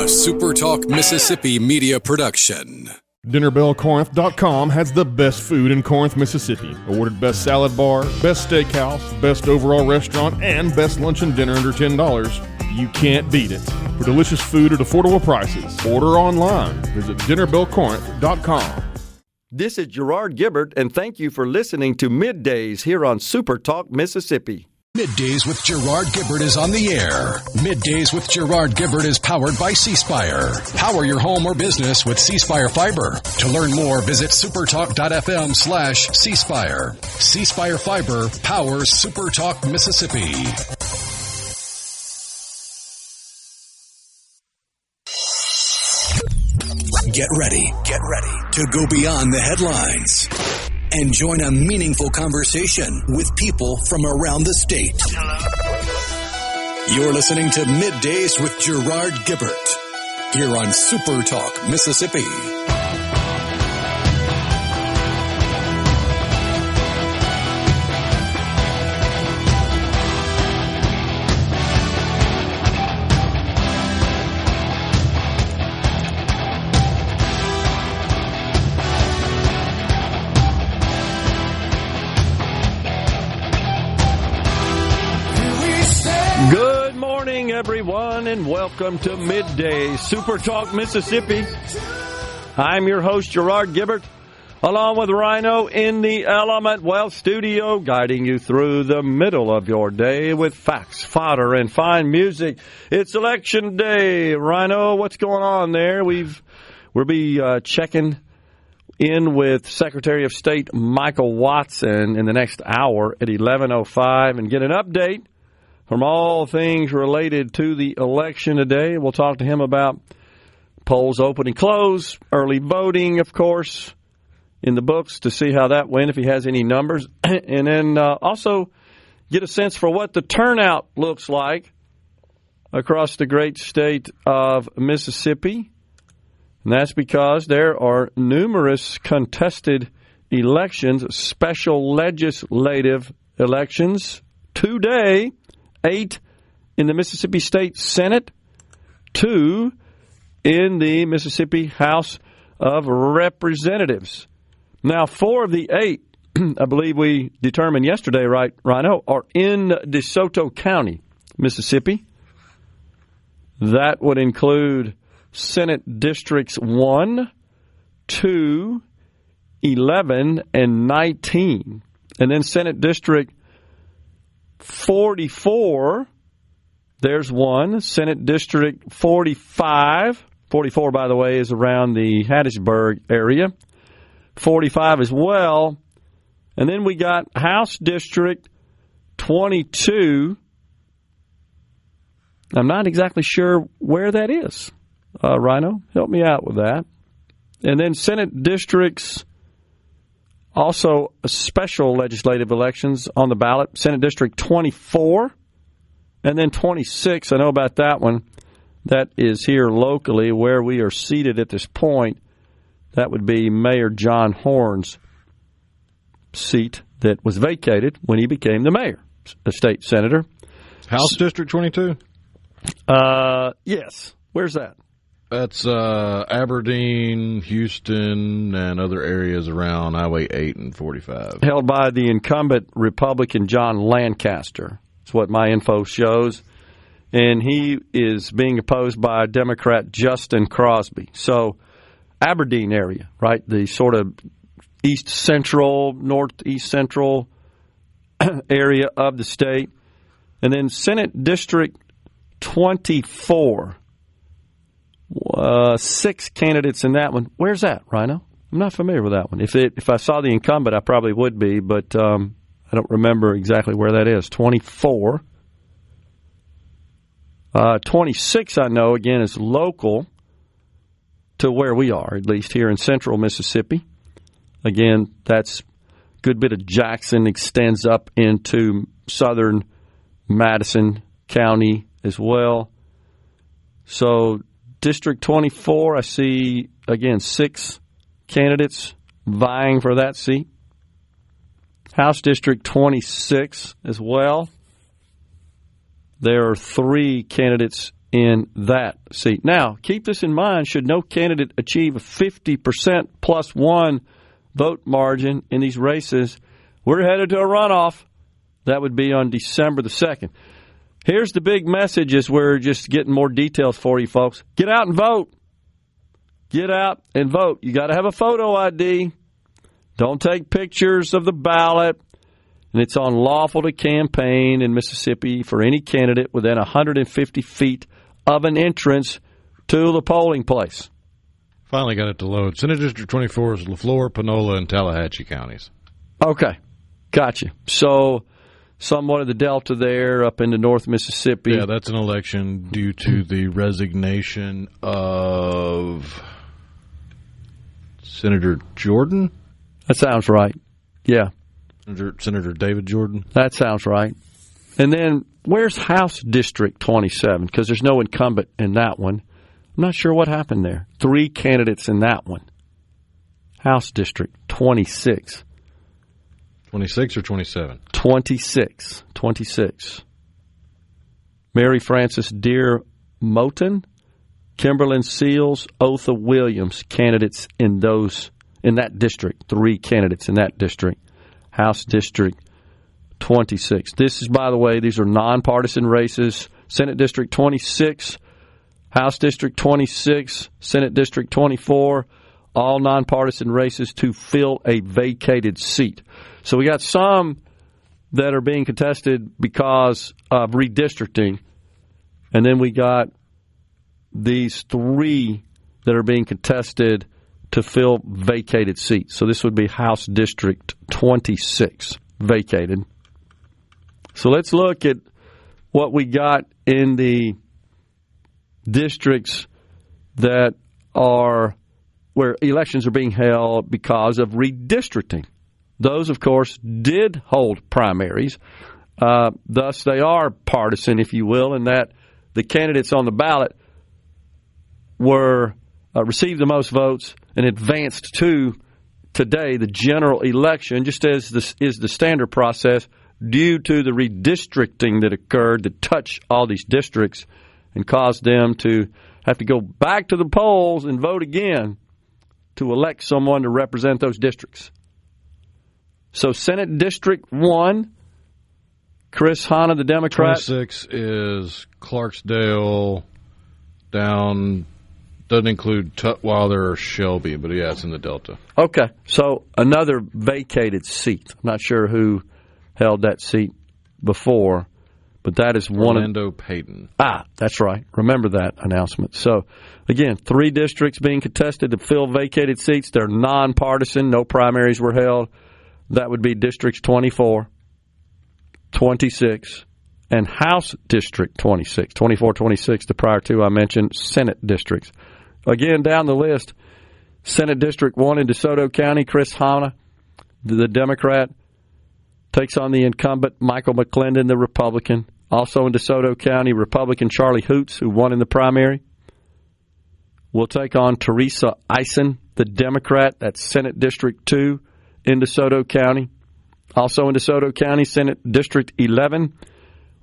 SuperTalk Mississippi media production. DinnerBellCorinth.com has the best food in Corinth, Mississippi. Awarded Best Salad Bar, Best Steakhouse, Best Overall Restaurant, and Best Lunch and Dinner under $10. You can't beat it. For delicious food at affordable prices, order online. Visit DinnerBellCorinth.com. This is Gerard Gibert, and thank you for listening to MidDays here on SuperTalk Mississippi. MidDays with Gerard Gibert is on the air. MidDays with Gerard Gibert is powered by C-Spire. Power your home or business with C-Spire Fiber. To learn more, visit supertalk.fm/C-Spire. C-Spire Fiber powers SuperTalk Mississippi. Get ready to go beyond the headlines and join a meaningful conversation with people from around the state. You're listening to MidDays with Gerard Gibert here on SuperTalk Mississippi. Good morning, everyone, and welcome to Midday SuperTalk Mississippi. I'm your host, Gerard Gibert, along with Rhino in the Element Wealth Studio, guiding you through the middle of your day with facts, fodder, and fine music. It's Election Day. Rhino, what's going on there? We'll be checking in with Secretary of State Michael Watson in the next hour at 11:05 and get an update from all things related to the election today. We'll talk to him about polls open and close, early voting, of course, in the books to see how that went, if he has any numbers, and then also get a sense for what the turnout looks like across the great state of Mississippi. And that's because there are numerous contested elections, special legislative elections today. 8 in the Mississippi State Senate, 2 in the Mississippi House of Representatives. Now, 4 of the 8, I believe we determined yesterday, right, Rhino, are in DeSoto County, Mississippi. That would include Senate Districts 1, 2, 11, and 19. And then Senate District 44, there's one. Senate District 45. 44, by the way, is around the Hattiesburg area. 45 as well. And then we got House District 22. I'm not exactly sure where that is. Rhino, help me out with that. And then Senate Districts, also special legislative elections on the ballot. Senate District 24 and then 26. I know about that one. That is here locally where we are seated at this point. That would be Mayor John Horn's seat that was vacated when he became the mayor, a state senator. House District 22? Yes. Where's that? That's Aberdeen, Houston, and other areas around Highway 8 and 45. Held by the incumbent Republican John Lancaster. That's what my info shows. And he is being opposed by Democrat Justin Crosby. So Aberdeen area, right? The sort of east central, northeast central area of the state. And then Senate District 24. 6 candidates in that one. Where's that, Rhino? I'm not familiar with that one. If I saw the incumbent, I probably would be, but I don't remember exactly where that is. 24. 26, I know, again, is local to where we are, at least here in central Mississippi. Again, that's a good bit of Jackson extends up into southern Madison County as well. So District 24, I see, again, 6 candidates vying for that seat. House District 26 as well. There are 3 candidates in that seat. Now, keep this in mind. Should no candidate achieve a 50% plus one vote margin in these races, we're headed to a runoff. That would be on December the 2nd. Here's the big message as we're just getting more details for you folks. Get out and vote. Get out and vote. You got to have a photo ID. Don't take pictures of the ballot. And it's unlawful to campaign in Mississippi for any candidate within 150 feet of an entrance to the polling place. Finally got it to load. Senate District 24 is LaFleur, Panola, and Tallahatchie counties. Okay. Gotcha. So somewhat of the delta there up into North Mississippi. Yeah, that's an election due to the resignation of Senator Jordan. That sounds right. Yeah. Senator David Jordan. That sounds right. And then where's House District 27? Because there's no incumbent in that one. I'm not sure what happened there. 3 candidates in that one. House District 26. 26 or 27? 26. 26. Mary Frances Deere Moten, Kimberlyn Seals, Otha Williams, candidates in that district. 3 candidates in that district. House District 26. This is, by the way, these are nonpartisan races. Senate District 26, House District 26, Senate District 24, all nonpartisan races to fill a vacated seat. So we got some that are being contested because of redistricting, and then we got these 3 that are being contested to fill vacated seats. So this would be House District 26, vacated. So let's look at what we got in the districts that are where elections are being held because of redistricting. Those, of course, did hold primaries. Thus, they are partisan, if you will, in that the candidates on the ballot received the most votes and advanced to today the general election, just as this is the standard process, due to the redistricting that occurred that touched all these districts and caused them to have to go back to the polls and vote again to elect someone to represent those districts. So Senate District 1, Chris Hanna, the Democrat. 26 is Clarksdale down. Doesn't include Tutwiler or Shelby, but yeah, it's in the Delta. Okay, so another vacated seat. I'm not sure who held that seat before, but that is one. Orlando Payton. That's right. Remember that announcement. So, again, 3 districts being contested to fill vacated seats. They're nonpartisan. No primaries were held. That would be Districts 24, 26, and House District 26. 24, 26, the prior 2 I mentioned, Senate districts. Again, down the list, Senate District 1 in DeSoto County, Chris Hanna, the Democrat, takes on the incumbent Michael McClendon, the Republican. Also in DeSoto County, Republican Charlie Hoots, who won in the primary, will take on Teresa Eisen, the Democrat. That's Senate District 2 in DeSoto County. Also in DeSoto County, Senate District 11,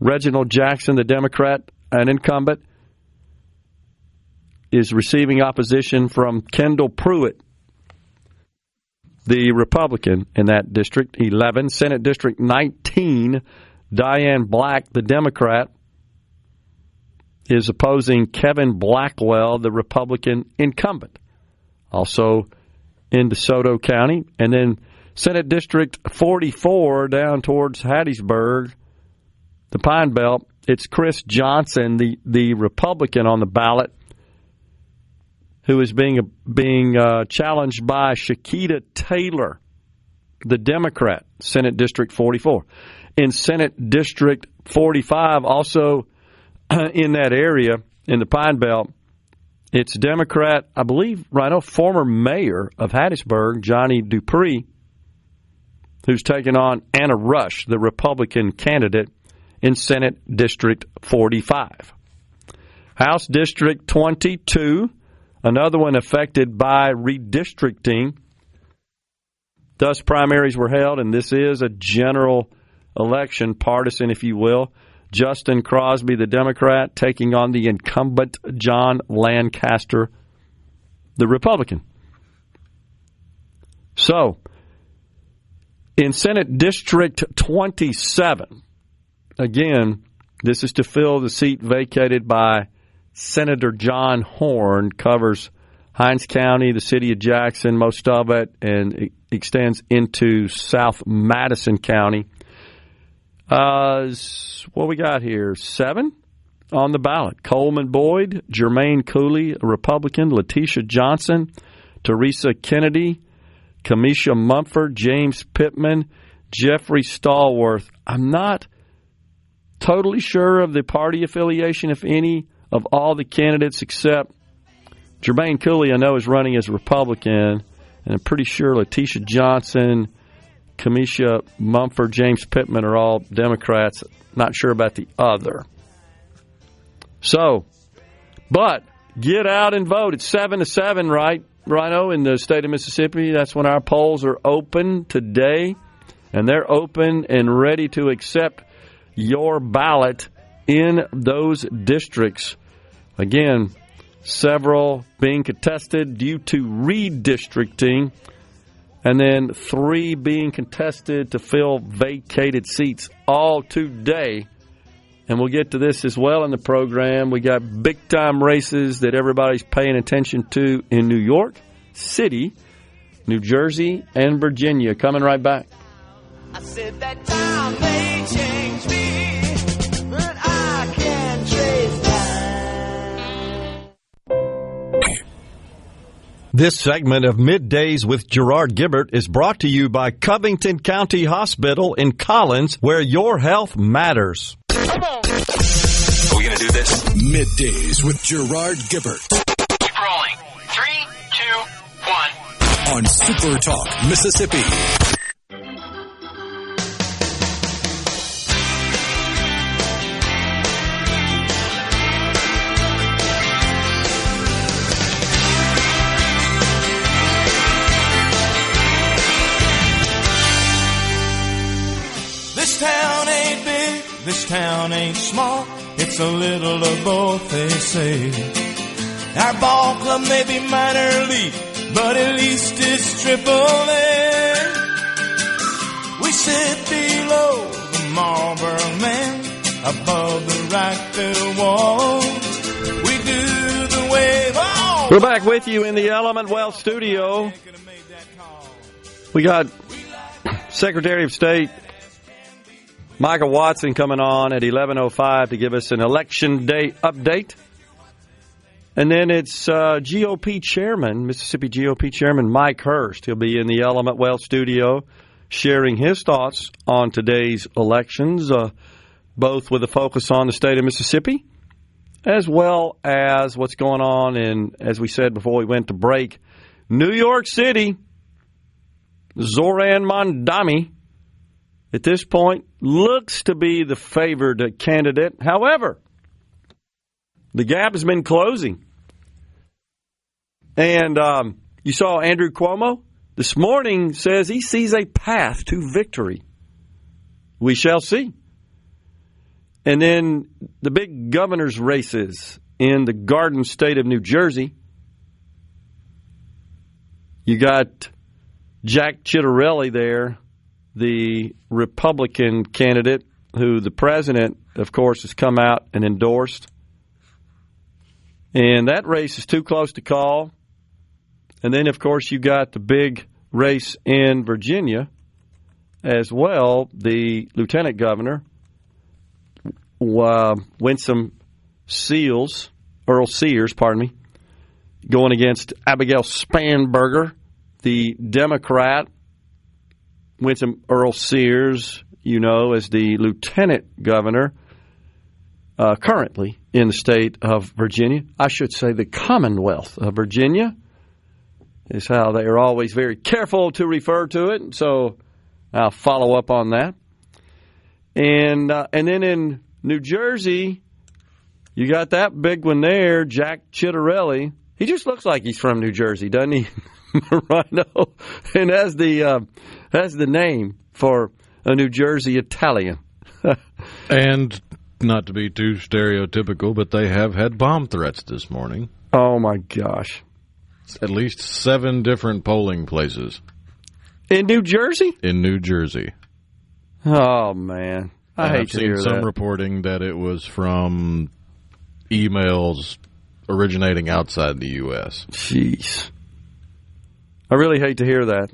Reginald Jackson, the Democrat, an incumbent, is receiving opposition from Kendall Pruitt, the Republican in that District 11. Senate District 19, Diane Black, the Democrat, is opposing Kevin Blackwell, the Republican incumbent, also in DeSoto County. And then Senate District 44 down towards Hattiesburg, the Pine Belt, it's Chris Johnson, the Republican on the ballot, who is being challenged by Shakita Taylor, the Democrat, Senate District 44. In Senate District 45, also in that area, in the Pine Belt, it's Democrat, I believe, former mayor of Hattiesburg, Johnny Dupree, who's taken on Anna Rush, the Republican candidate, in Senate District 45. House District 22, another one affected by redistricting. Thus, primaries were held, and this is a general election, partisan, if you will. Justin Crosby, the Democrat, taking on the incumbent John Lancaster, the Republican. So, in Senate District 27, again, this is to fill the seat vacated by Senator John Horn, covers Hinds County, the city of Jackson, most of it, and it extends into South Madison County. What we got here? 7 on the ballot. Coleman Boyd, Jermaine Cooley, a Republican, Letitia Johnson, Teresa Kennedy, Kamisha Mumford, James Pittman, Jeffrey Stallworth. I'm not totally sure of the party affiliation, if any, of all the candidates except Jermaine Cooley, I know, is running as a Republican, and I'm pretty sure Letitia Johnson, Kamisha Mumford, James Pittman are all Democrats. Not sure about the other. So, but get out and vote. It's 7-7, right, Rhino, in the state of Mississippi? That's when our polls are open today, and they're open and ready to accept your ballot in those districts. Again, several being contested due to redistricting, and then 3 being contested to fill vacated seats all today. And we'll get to this as well in the program. We got big-time races that everybody's paying attention to in New York City, New Jersey, and Virginia. Coming right back. I said that time may change me, but I can't trace time. This segment of Middays with Gerard Gibert is brought to you by Covington County Hospital in Collins, where your health matters. Come on. Are we going to do this? Middays with Gerard Gibert. Keep rolling. 3, 2, 1. On SuperTalk, Mississippi. This town ain't big, this town ain't small. It's a little of both, they say. Our ball club may be minor league, but at least it's Triple A. We sit below the Marlboro Man, above the right field wall. We do the wave on. We're back with you in the Element Wealth studio. We got Secretary of State Michael Watson coming on at 11:05 to give us an Election Day update. And then it's GOP Chairman, Mississippi GOP Chairman Mike Hurst. He'll be in the Element Wealth studio sharing his thoughts on today's elections, both with a focus on the state of Mississippi, as well as what's going on in, as we said before we went to break, New York City. Zoran Mondani, at this point, looks to be the favored candidate. However, the gap has been closing. And you saw Andrew Cuomo this morning says he sees a path to victory. We shall see. And then the big governor's races in the Garden State of New Jersey. You got Jack Ciattarelli there, the Republican candidate who the president, of course, has come out and endorsed. And that race is too close to call. And then, of course, you got the big race in Virginia as well. The lieutenant governor, Winsome Sears, going against Abigail Spanberger, the Democrat. Winsome Earl Sears, you know, as the lieutenant governor currently in the state of Virginia. I should say the Commonwealth of Virginia is how they are always very careful to refer to it. So I'll follow up on that. And then in New Jersey, you got that big one there, Jack Ciattarelli. He just looks like he's from New Jersey, doesn't he? Rhino, and has the name for a New Jersey Italian. And Not to be too stereotypical, but they have had bomb threats this morning. Oh, my gosh. At least 7 different polling places. In New Jersey? In New Jersey. Oh, man. I hate to hear that. I've seen some reporting that it was from emails originating outside the U.S. Jeez. I really hate to hear that.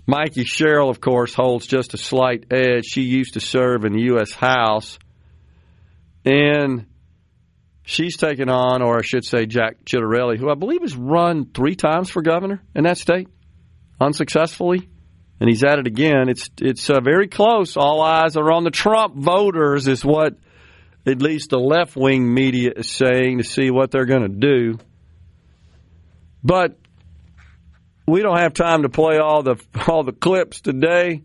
Mikey Sherrill, of course, holds just a slight edge. She used to serve in the U.S. House. And she's taken on, or I should say Jack Ciattarelli, who I believe has run 3 times for governor in that state, unsuccessfully. And he's at it again. It's very close. All eyes are on the Trump voters is what at least the left-wing media is saying to see what they're going to do. But we don't have time to play all the clips today,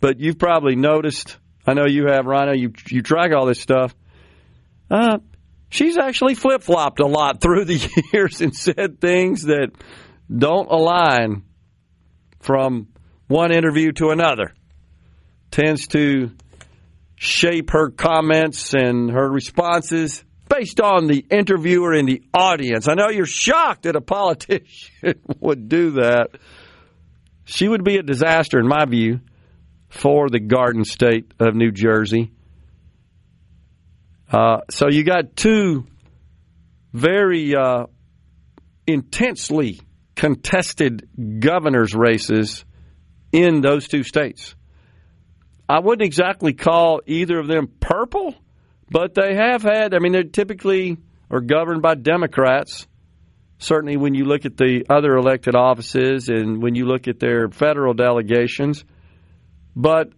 but you've probably noticed, I know you have, Rhino, you track all this stuff. She's actually flip-flopped a lot through the years and said things that don't align from one interview to another. Tends to shape her comments and her responses based on the interviewer and the audience. I know you're shocked that a politician would do that. She would be a disaster, in my view, for the Garden State of New Jersey. So you got 2 very intensely contested governor's races in those 2 states. I wouldn't exactly call either of them purple, but they have had, they typically are governed by Democrats. Certainly when you look at the other elected offices and when you look at their federal delegations. But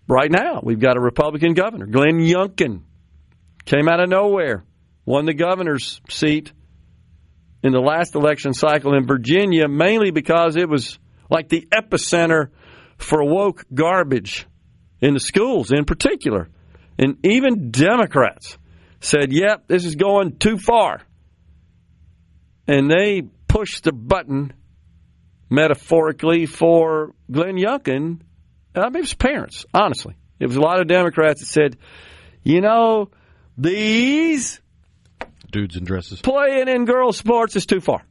right now, we've got a Republican governor. Glenn Youngkin came out of nowhere, won the governor's seat in the last election cycle in Virginia, mainly because it was like the epicenter for woke garbage in the schools in particular. And even Democrats said, yep, this is going too far. And they pushed the button, metaphorically, for Glenn Youngkin. It was parents, honestly. It was a lot of Democrats that said, these dudes in dresses playing in girls' sports is too far.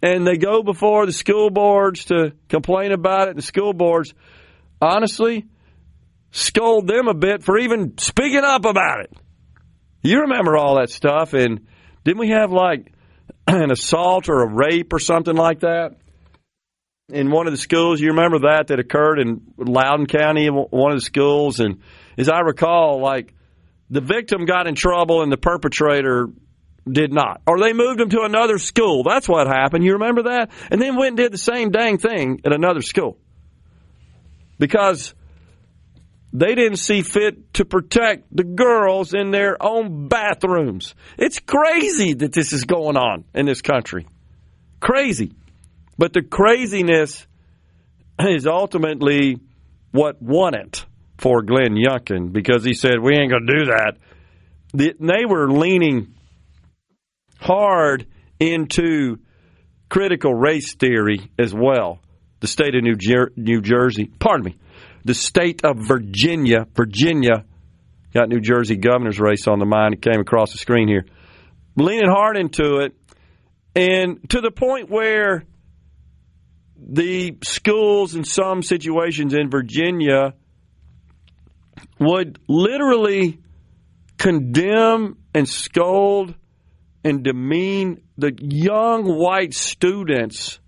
And they go before the school boards to complain about it. The school boards, honestly, scold them a bit for even speaking up about it. You remember all that stuff. And didn't we have like an assault or a rape or something like that in one of the schools? You remember that occurred in Loudoun County, one of the schools. And as I recall, like the victim got in trouble and the perpetrator did not. Or they moved him to another school. That's what happened. You remember that? And then went and did the same dang thing at another school. Because they didn't see fit to protect the girls in their own bathrooms. It's crazy that this is going on in this country. Crazy. But the craziness is ultimately what won it for Glenn Youngkin, because he said, we ain't going to do that. They were leaning hard into critical race theory as well. The state of New Jersey, the state of Virginia got New Jersey governor's race on the mind. It came across the screen here. Leaning hard into it, and to the point where the schools in some situations in Virginia would literally condemn and scold and demean the young white students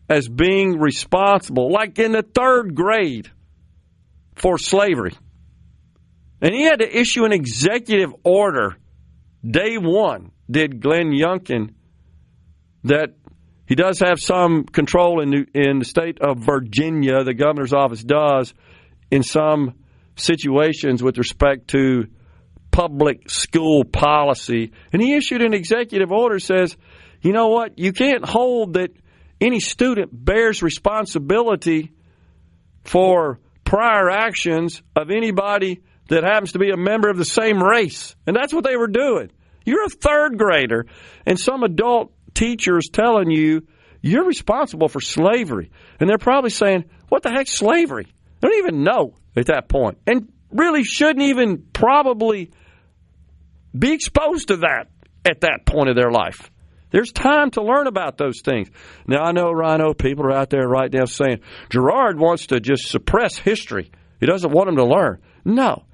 as being responsible, like in the 3rd grade, for slavery. And he had to issue an executive order day one, did Glenn Youngkin, that he does have some control in the state of Virginia, the governor's office does, in some situations with respect to public school policy. And he issued an executive order that says, you know what, you can't hold that any student bears responsibility for prior actions of anybody that happens to be a member of the same race. And that's what they were doing. You're a 3rd grader, and some adult teacher is telling you you're responsible for slavery. And they're probably saying, what the heck's slavery? They don't even know at that point. And really shouldn't even probably be exposed to that at that point of their life. There's time to learn about those things. Now, I know, Rhino, people are out there right now saying, Gerard wants to just suppress history. He doesn't want them to learn. No.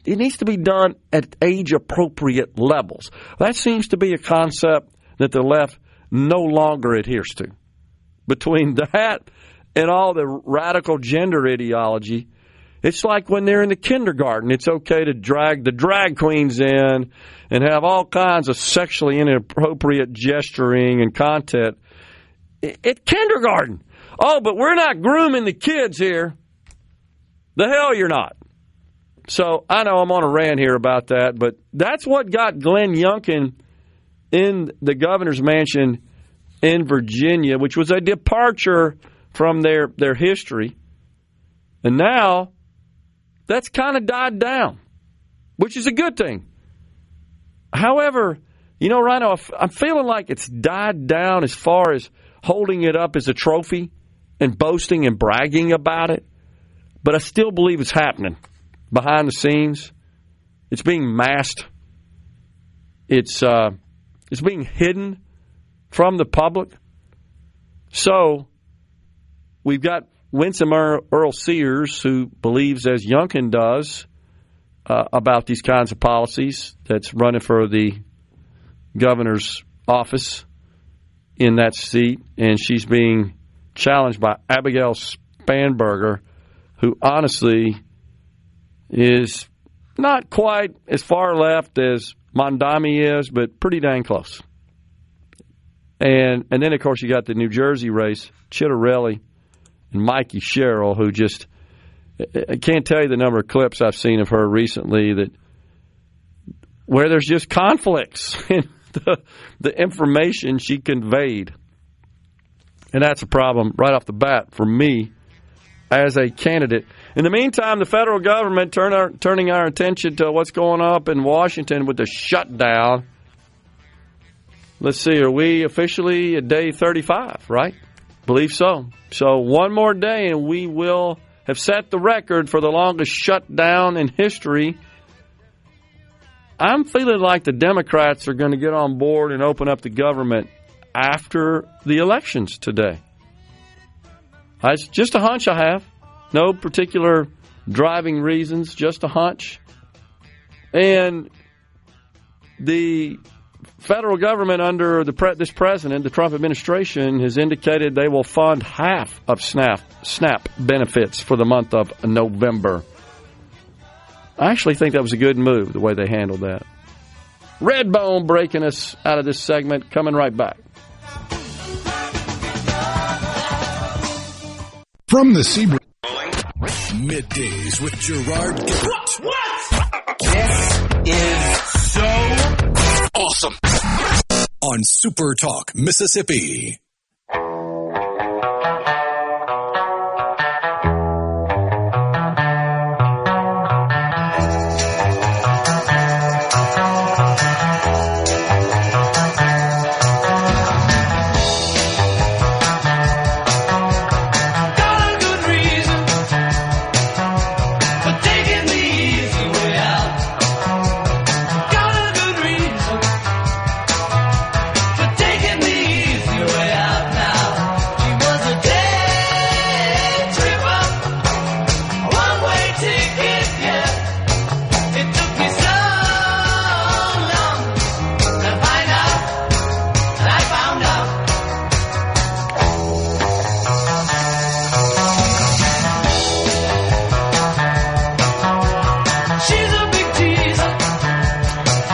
It needs to be done at age-appropriate levels. That seems to be a concept that the left no longer adheres to. Between that and all the radical gender ideology, it's like when they're in the kindergarten, it's okay to drag the drag queens in and have all kinds of sexually inappropriate gesturing and content at kindergarten. Oh, but we're not grooming the kids here. The hell you're not. So I know I'm on a rant here about that, but that's what got Glenn Youngkin in the governor's mansion in Virginia, which was a departure from their history. And now that's kind of died down, which is a good thing. However, you know, Rhino, I'm feeling like it's died down as far as holding it up as a trophy and boasting and bragging about it. But I still believe it's happening behind the scenes. It's being masked. It's being hidden from the public. So we've got Winsome Earl Sears, who believes, as Youngkin does, about these kinds of policies, that's running for the governor's office in that seat, and she's being challenged by Abigail Spanberger, who honestly is not quite as far left as Mondami is, but pretty dang close. And then, of course, you got the New Jersey race, Chitterelli and Mikey Sherrill, who just, I can't tell you the number of clips I've seen of her recently that where there's just conflicts in the information she conveyed. And that's a problem right off the bat for me as a candidate. In the meantime, the federal government turning our attention to what's going on up in Washington with the shutdown. Let's see, are we officially at day 35, right? Believe so. So one more day and we will have set the record for the longest shutdown in history. I'm feeling like the Democrats are going to get on board and open up the government after the elections today. It's just a hunch I have. No particular driving reasons, just a hunch. And the federal government under this president, the Trump administration, has indicated they will fund half of SNAP benefits for the month of November. I actually think that was a good move, the way they handled that. Redbone breaking us out of this segment, coming right back. From the Sea Middays with Gerard Gibert. What? This is so awesome. On SuperTalk, Mississippi.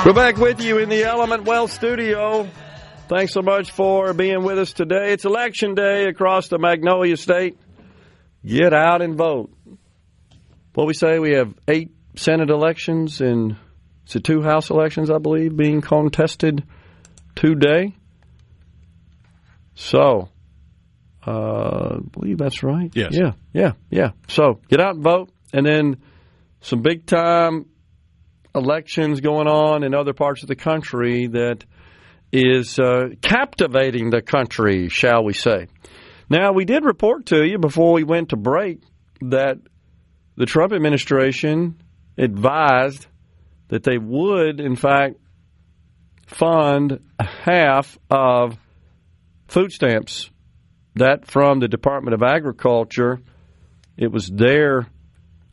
We're back with you in the Element Wealth studio. Thanks so much for being with us today. It's election day across the Magnolia State. Get out and vote. What we say, we have 8 Senate elections and 2 House elections, I believe, being contested today. So, I believe that's right. Yes. Yeah. So, get out and vote. And then some big-time elections going on in other parts of the country that is captivating the country, shall we say. Now, we did report to you before we went to break that the Trump administration advised that they would, in fact, fund half of food stamps. That from the Department of Agriculture. It was their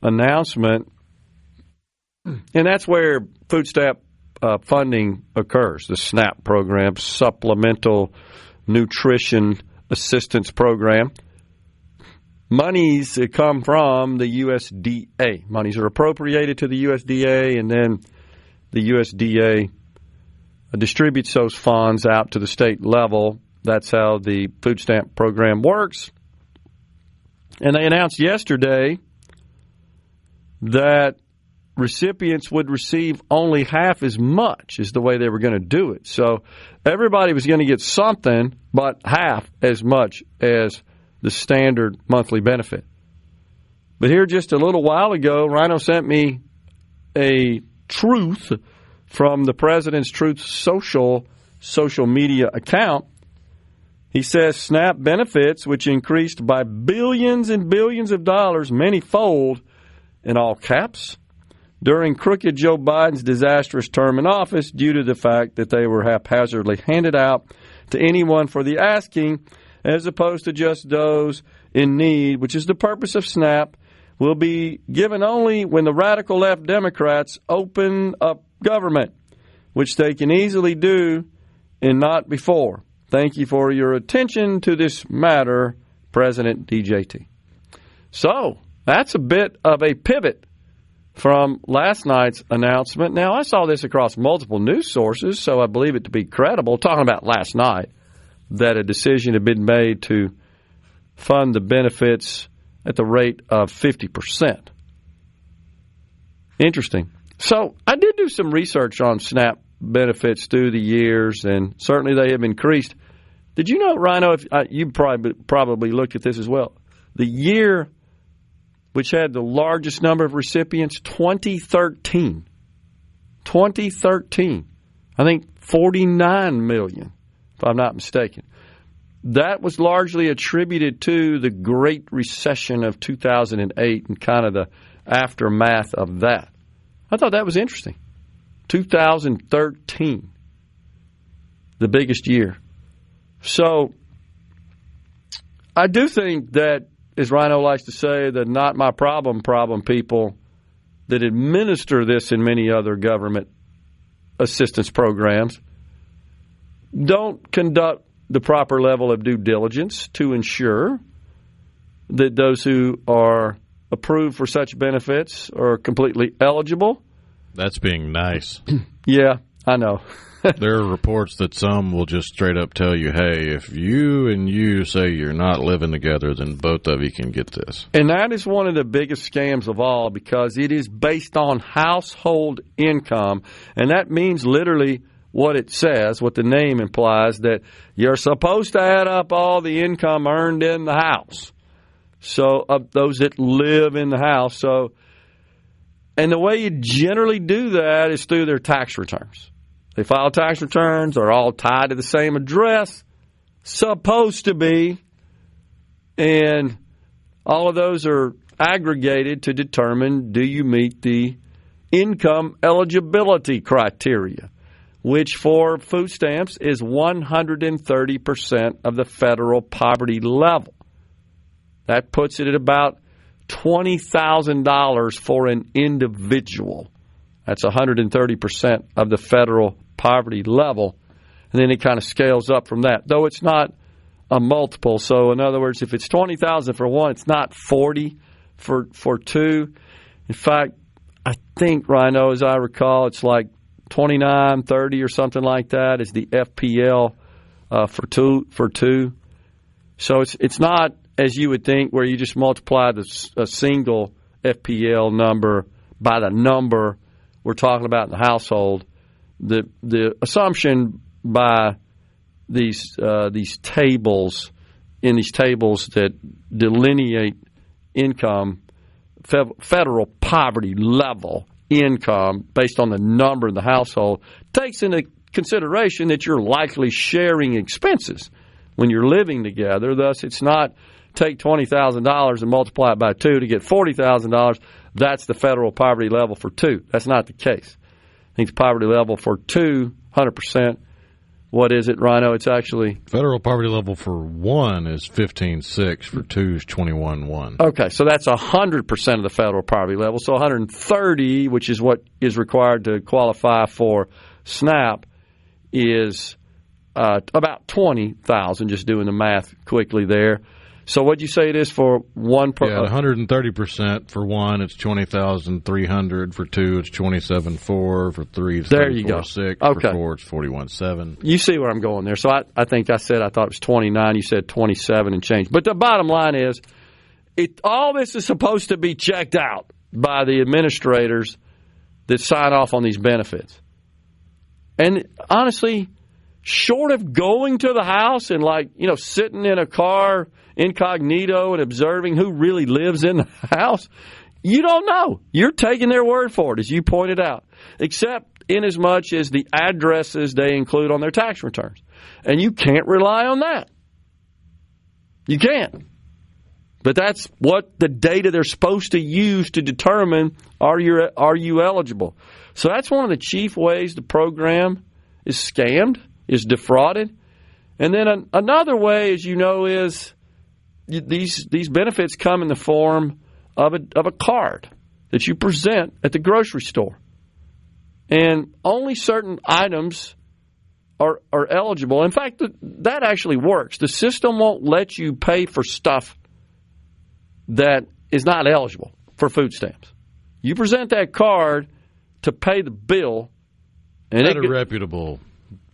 announcement. And that's where food stamp funding occurs, the SNAP program, Supplemental Nutrition Assistance Program. Monies come from the USDA. Monies are appropriated to the USDA, and then the USDA distributes those funds out to the state level. That's how the food stamp program works. And they announced yesterday that recipients would receive only half as much is the way they were going to do it. So everybody was going to get something, but half as much as the standard monthly benefit. But here just a little while ago, Rhino sent me a truth from the President's Truth social media account. He says SNAP benefits, which increased by billions and billions of dollars, many-fold, in all caps, during crooked Joe Biden's disastrous term in office due to the fact that they were haphazardly handed out to anyone for the asking, as opposed to just those in need, which is the purpose of SNAP, will be given only when the radical left Democrats open up government, which they can easily do and not before. Thank you for your attention to this matter, President DJT. So, that's a bit of a pivot from last night's announcement. Now, I saw this across multiple news sources, so I believe it to be credible, talking about last night, that a decision had been made to fund the benefits at the rate of 50%. Interesting. So, I did do some research on SNAP benefits through the years, and certainly they have increased. Did you know, Rhino, if you probably looked at this as well, the year which had the largest number of recipients, 2013. 2013. I think 49 million, if I'm not mistaken. That was largely attributed to the Great Recession of 2008 and kind of the aftermath of that. I thought that was interesting. 2013, the biggest year. So I do think that, as Rhino likes to say, the not my problem people that administer this in many other government assistance programs don't conduct the proper level of due diligence to ensure that those who are approved for such benefits are completely eligible. That's being nice. Yeah, I know. There are reports that some will just straight up tell you, hey, if you and you say you're not living together, then both of you can get this. And that is one of the biggest scams of all, because it is based on household income. And that means literally what it says, what the name implies, that you're supposed to add up all the income earned in the house. So of those that live in the house. So, and the way you generally do that is through their tax returns. They file tax returns. They're all tied to the same address, supposed to be, and all of those are aggregated to determine, do you meet the income eligibility criteria, which for food stamps is 130% of the federal poverty level. That puts it at about $20,000 for an individual. That's 130% of the federal poverty level. And then it kind of scales up from that, though it's not a multiple. So, in other words, if it's $20,000 for one, it's not $40,000 for two. In fact, I think, Rhino, as I recall, it's like $29,000, $30,000 or something like that is the FPL for two. So it's not, as you would think, where you just multiply a single FPL number by the number we're talking about in the household. The assumption by these tables, in these tables that delineate income, federal poverty level income based on the number in the household, takes into consideration that you're likely sharing expenses when you're living together. Thus, it's not take $20,000 and multiply it by two to get $40,000. that's the federal poverty level for 2. That's not the case. I think the poverty level for 2, 100%. What is it, Rhino? It's actually... Federal poverty level for 1 is 15.6. For 2 is 21.1. Okay, so that's 100% of the federal poverty level. So 130, which is what is required to qualify for SNAP, is about 20,000, just doing the math quickly there. So what'd you say it is for one per? Yeah, 130% for 1, it's 20,300. For 2, it's 27.4. For 3, it's 34.6. Okay. For 4, it's 41.7. You see where I'm going there. So I think I thought it was 29. You said 27 and change. But the bottom line is, all this is supposed to be checked out by the administrators that sign off on these benefits. And honestly, short of going to the house and sitting in a car incognito and observing who really lives in the house, you don't know. You're taking their word for it, as you pointed out, except in as much as the addresses they include on their tax returns. And you can't rely on that. You can't. But that's what the data they're supposed to use to determine are you eligible. So that's one of the chief ways the program is scammed, is defrauded. And then another way, as you know, is these benefits come in the form of a card that you present at the grocery store. And only certain items are eligible. In fact, that actually works. The system won't let you pay for stuff that is not eligible for food stamps. You present that card to pay the bill. And at a reputable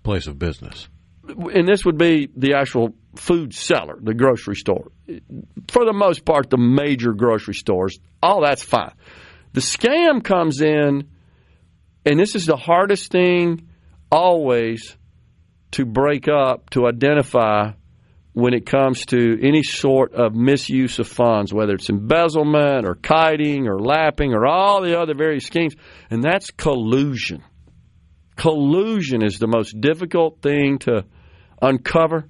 place of business. And this would be the actual food seller, the grocery store. For the most part, the major grocery stores, all that's fine. The scam comes in, and this is the hardest thing always to break up, to identify when it comes to any sort of misuse of funds, whether it's embezzlement or kiting or lapping or all the other various schemes, and that's collusion. Collusion is the most difficult thing to uncover,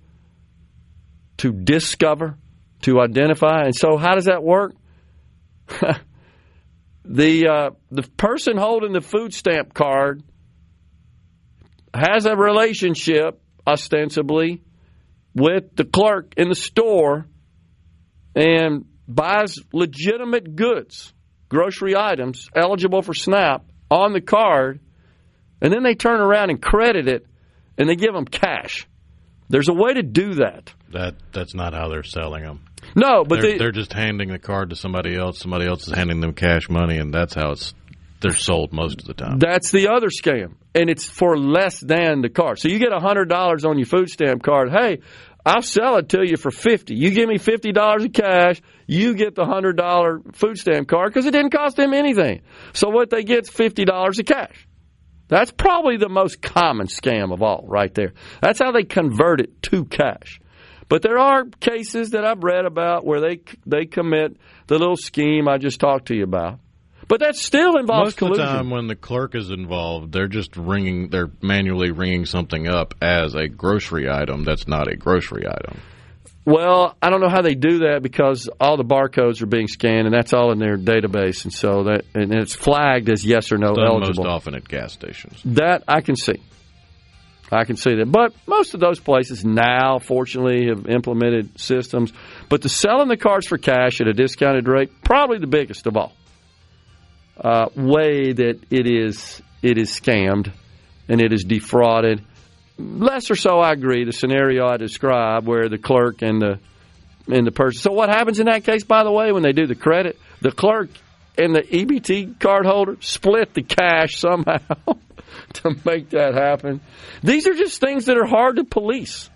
to discover, to identify. And so how does that work? The person holding the food stamp card has a relationship, ostensibly, with the clerk in the store and buys legitimate goods, grocery items, eligible for SNAP on the card, and then they turn around and credit it, and they give them cash. There's a way to do that. That's not how they're selling them. No, but they're just handing the card to somebody else. Somebody else is handing them cash money, and that's how they're sold most of the time. That's the other scam, and it's for less than the card. So you get $100 on your food stamp card. Hey, I'll sell it to you for $50. You give me $50 of cash, you get the $100 food stamp card because it didn't cost them anything. So what they get is $50 of cash. That's probably the most common scam of all right there. That's how they convert it to cash. But there are cases that I've read about where they commit the little scheme I just talked to you about. But that still involves collusion. Most of the time when the clerk is involved, they're manually ringing something up as a grocery item that's not a grocery item. Well, I don't know how they do that because all the barcodes are being scanned, and that's all in their database, and so and it's flagged as yes or no eligible. Most often at gas stations. That I can see. I can see that. But most of those places now, fortunately, have implemented systems. But the selling the cards for cash at a discounted rate, probably the biggest of all. Way that it is scammed and it is defrauded. Less or so, I agree, the scenario I described where the clerk and the person. So what happens in that case, by the way, when they do the credit? The clerk and the EBT card holder split the cash somehow to make that happen. These are just things that are hard to police.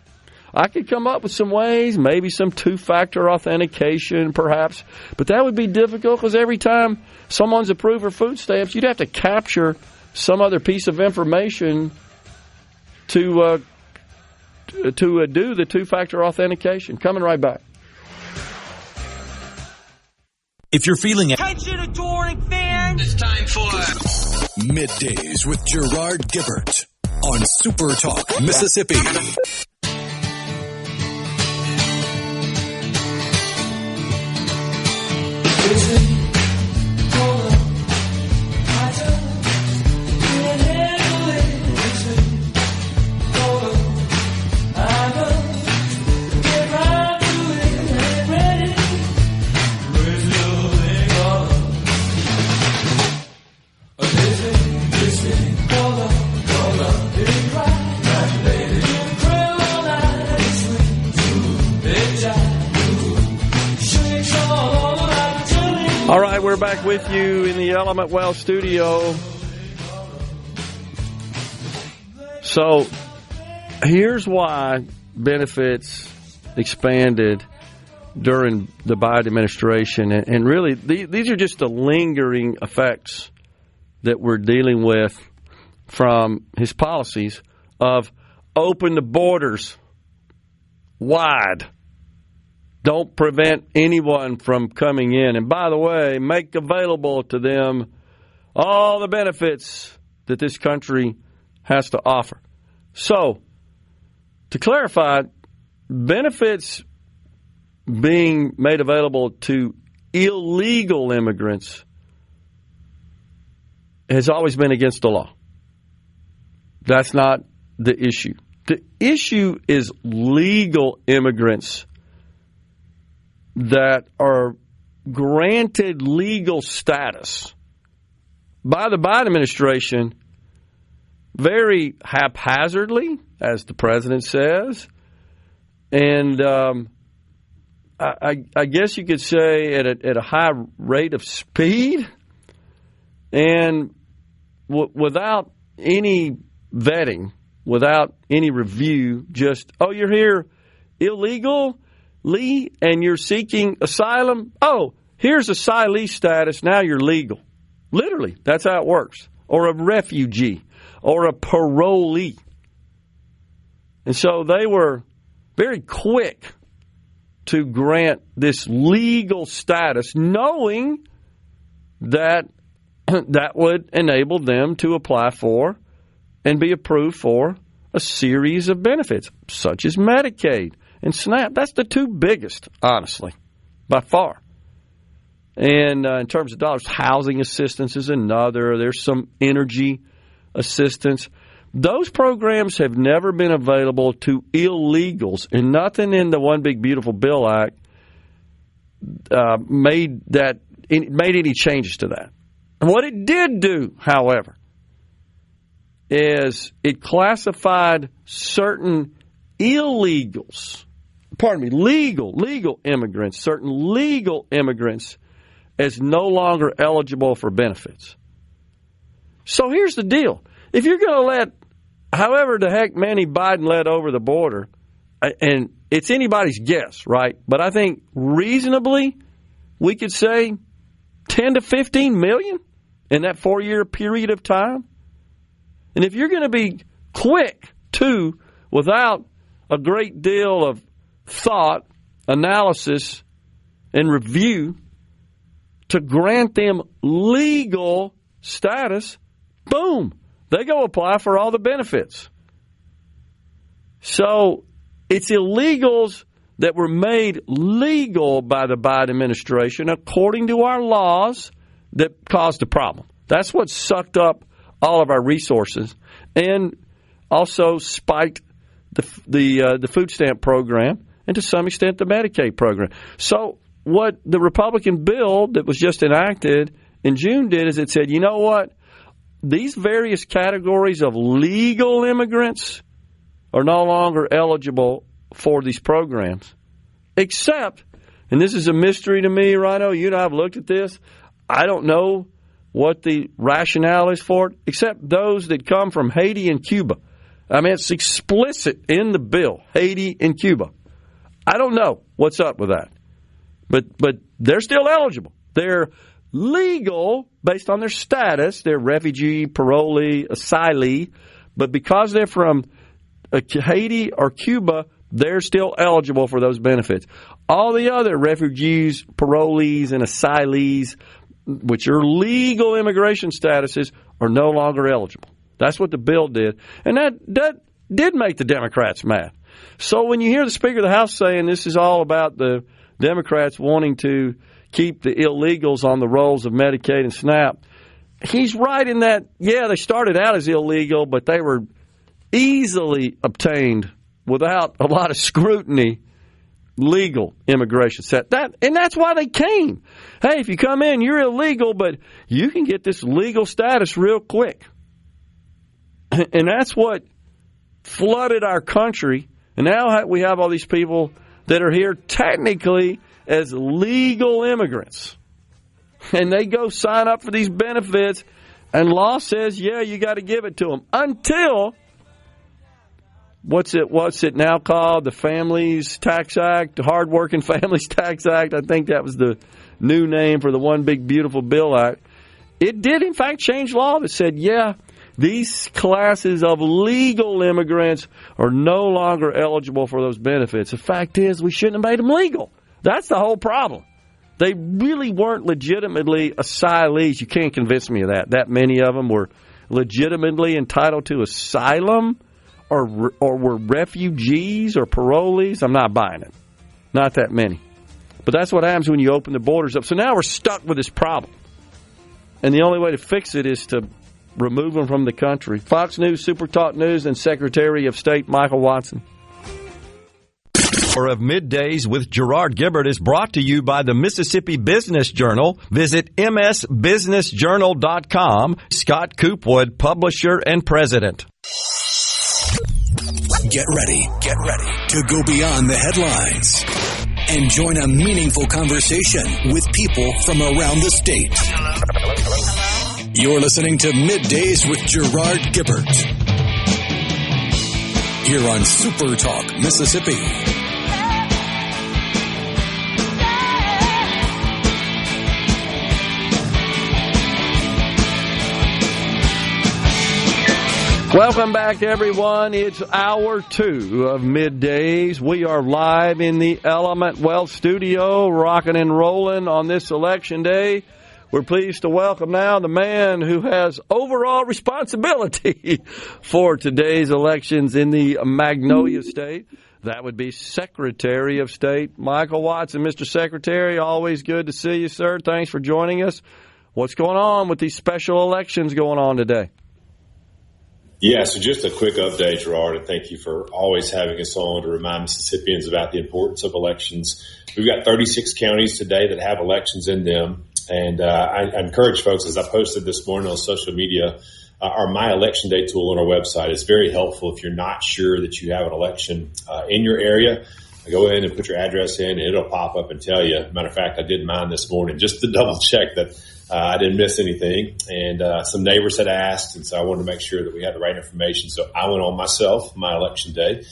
I could come up with some ways, maybe some two-factor authentication perhaps, but that would be difficult because every time someone's approved for food stamps, you'd have to capture some other piece of information to do the two-factor authentication. Coming right back. If you're feeling it, Attention, adoring fans! it's time for Middays with Gerard Gibert on SuperTalk, Mississippi. Listen, hold on. we're back with you in the Element Well studio. So here's why benefits expanded during the Biden administration. And really, these are just the lingering effects that we're dealing with from his policies of open the borders wide. Don't prevent anyone from coming in. And by the way, make available to them all the benefits that this country has to offer. So, to clarify, benefits being made available to illegal immigrants has always been against the law. That's not the issue. The issue is legal immigrants that are granted legal status by the Biden administration very haphazardly, as the president says, and I guess you could say at a high rate of speed, and without any vetting, without any review, just, oh, you're here illegally and you're seeking asylum? Oh, here's asylee status, now you're legal. Literally, that's how it works. Or a refugee, or a parolee. And so they were very quick to grant this legal status, knowing that that would enable them to apply for and be approved for a series of benefits, such as Medicaid and SNAP. That's the two biggest, honestly, by far. And in terms of dollars, housing assistance is another. There's some energy assistance. Those programs have never been available to illegals, and nothing in the One Big Beautiful Bill Act made any changes to that. And what it did do, however, is it classified certain legal immigrants, certain legal immigrants as no longer eligible for benefits. So here's the deal. If you're going to let, however the heck many Biden let over the border, and it's anybody's guess, right? But I think reasonably we could say 10 to 15 million in that 4-year period of time. And if you're going to be quick, too, without a great deal of thought, analysis, and review to grant them legal status, boom, they go apply for all the benefits. So it's illegals that were made legal by the Biden administration according to our laws that caused the problem. That's what sucked up all of our resources and also spiked the food stamp program and to some extent the Medicaid program. So what the Republican bill that was just enacted in June did is it said, you know what? These various categories of legal immigrants are no longer eligible for these programs, except, and this is a mystery to me, Rhino, you and I have looked at this, I don't know what the rationale is for it, except those that come from Haiti and Cuba. I mean, it's explicit in the bill, Haiti and Cuba. I don't know what's up with that, but they're still eligible. They're legal based on their status. They're refugee, parolee, asylee, but because they're from Haiti or Cuba, they're still eligible for those benefits. All the other refugees, parolees, and asylees, which are legal immigration statuses, are no longer eligible. That's what the bill did. And that did make the Democrats mad. So when you hear the Speaker of the House saying this is all about the Democrats wanting to keep the illegals on the rolls of Medicaid and SNAP, he's right in that, yeah, they started out as illegal, but they were easily obtained without a lot of scrutiny, legal immigration set. And that's why they came. Hey, if you come in, you're illegal, but you can get this legal status real quick. And that's what flooded our country. And now we have all these people that are here technically as legal immigrants. and they go sign up for these benefits, and law says, yeah, you got to give it to them until what's it now called? The Families Tax Act, the Hardworking Families Tax Act. I think that was the new name for the One Big Beautiful Bill Act. It did, in fact, change law that said, yeah, these classes of legal immigrants are no longer eligible for those benefits. The fact is, we shouldn't have made them legal. That's the whole problem. They really weren't legitimately asylees. You can't convince me of that. That many of them were legitimately entitled to asylum or were refugees or parolees. I'm not buying it. Not that many. But that's what happens when you open the borders up. So now we're stuck with this problem. And the only way to fix it is to remove them from the country. Fox News, SuperTalk News, and Secretary of State Michael Watson. Of Middays with Gerard Gibert is brought to you by the Mississippi Business Journal. Visit msbusinessjournal.com. Scott Coopwood, publisher and president. Get ready to go beyond the headlines and join a meaningful conversation with people from around the state. You're listening to Middays with Gerard Gibert here on SuperTalk Mississippi. Welcome back, everyone. It's hour 2 of Middays. We are live in the Element Wealth studio, rocking and rolling on this election day. We're pleased to welcome now the man who has overall responsibility for today's elections in the Magnolia State. That would be Secretary of State Michael Watson. Mr. Secretary, always good to see you, sir. Thanks for joining us. What's going on with these special elections going on today? Yeah, so just a quick update, Gerard, and thank you for always having us on to remind Mississippians about the importance of elections. We've got 36 counties today that have elections in them, and I encourage folks, as I posted this morning on social media, our My Election Day tool on our website is very helpful if you're not sure that you have an election in your area. Go in and put your address in, and it'll pop up and tell you. Matter of fact, I did mine this morning just to double check that I didn't miss anything, and some neighbors had asked, and so I wanted to make sure that we had the right information. So I went on myself, My Election Day,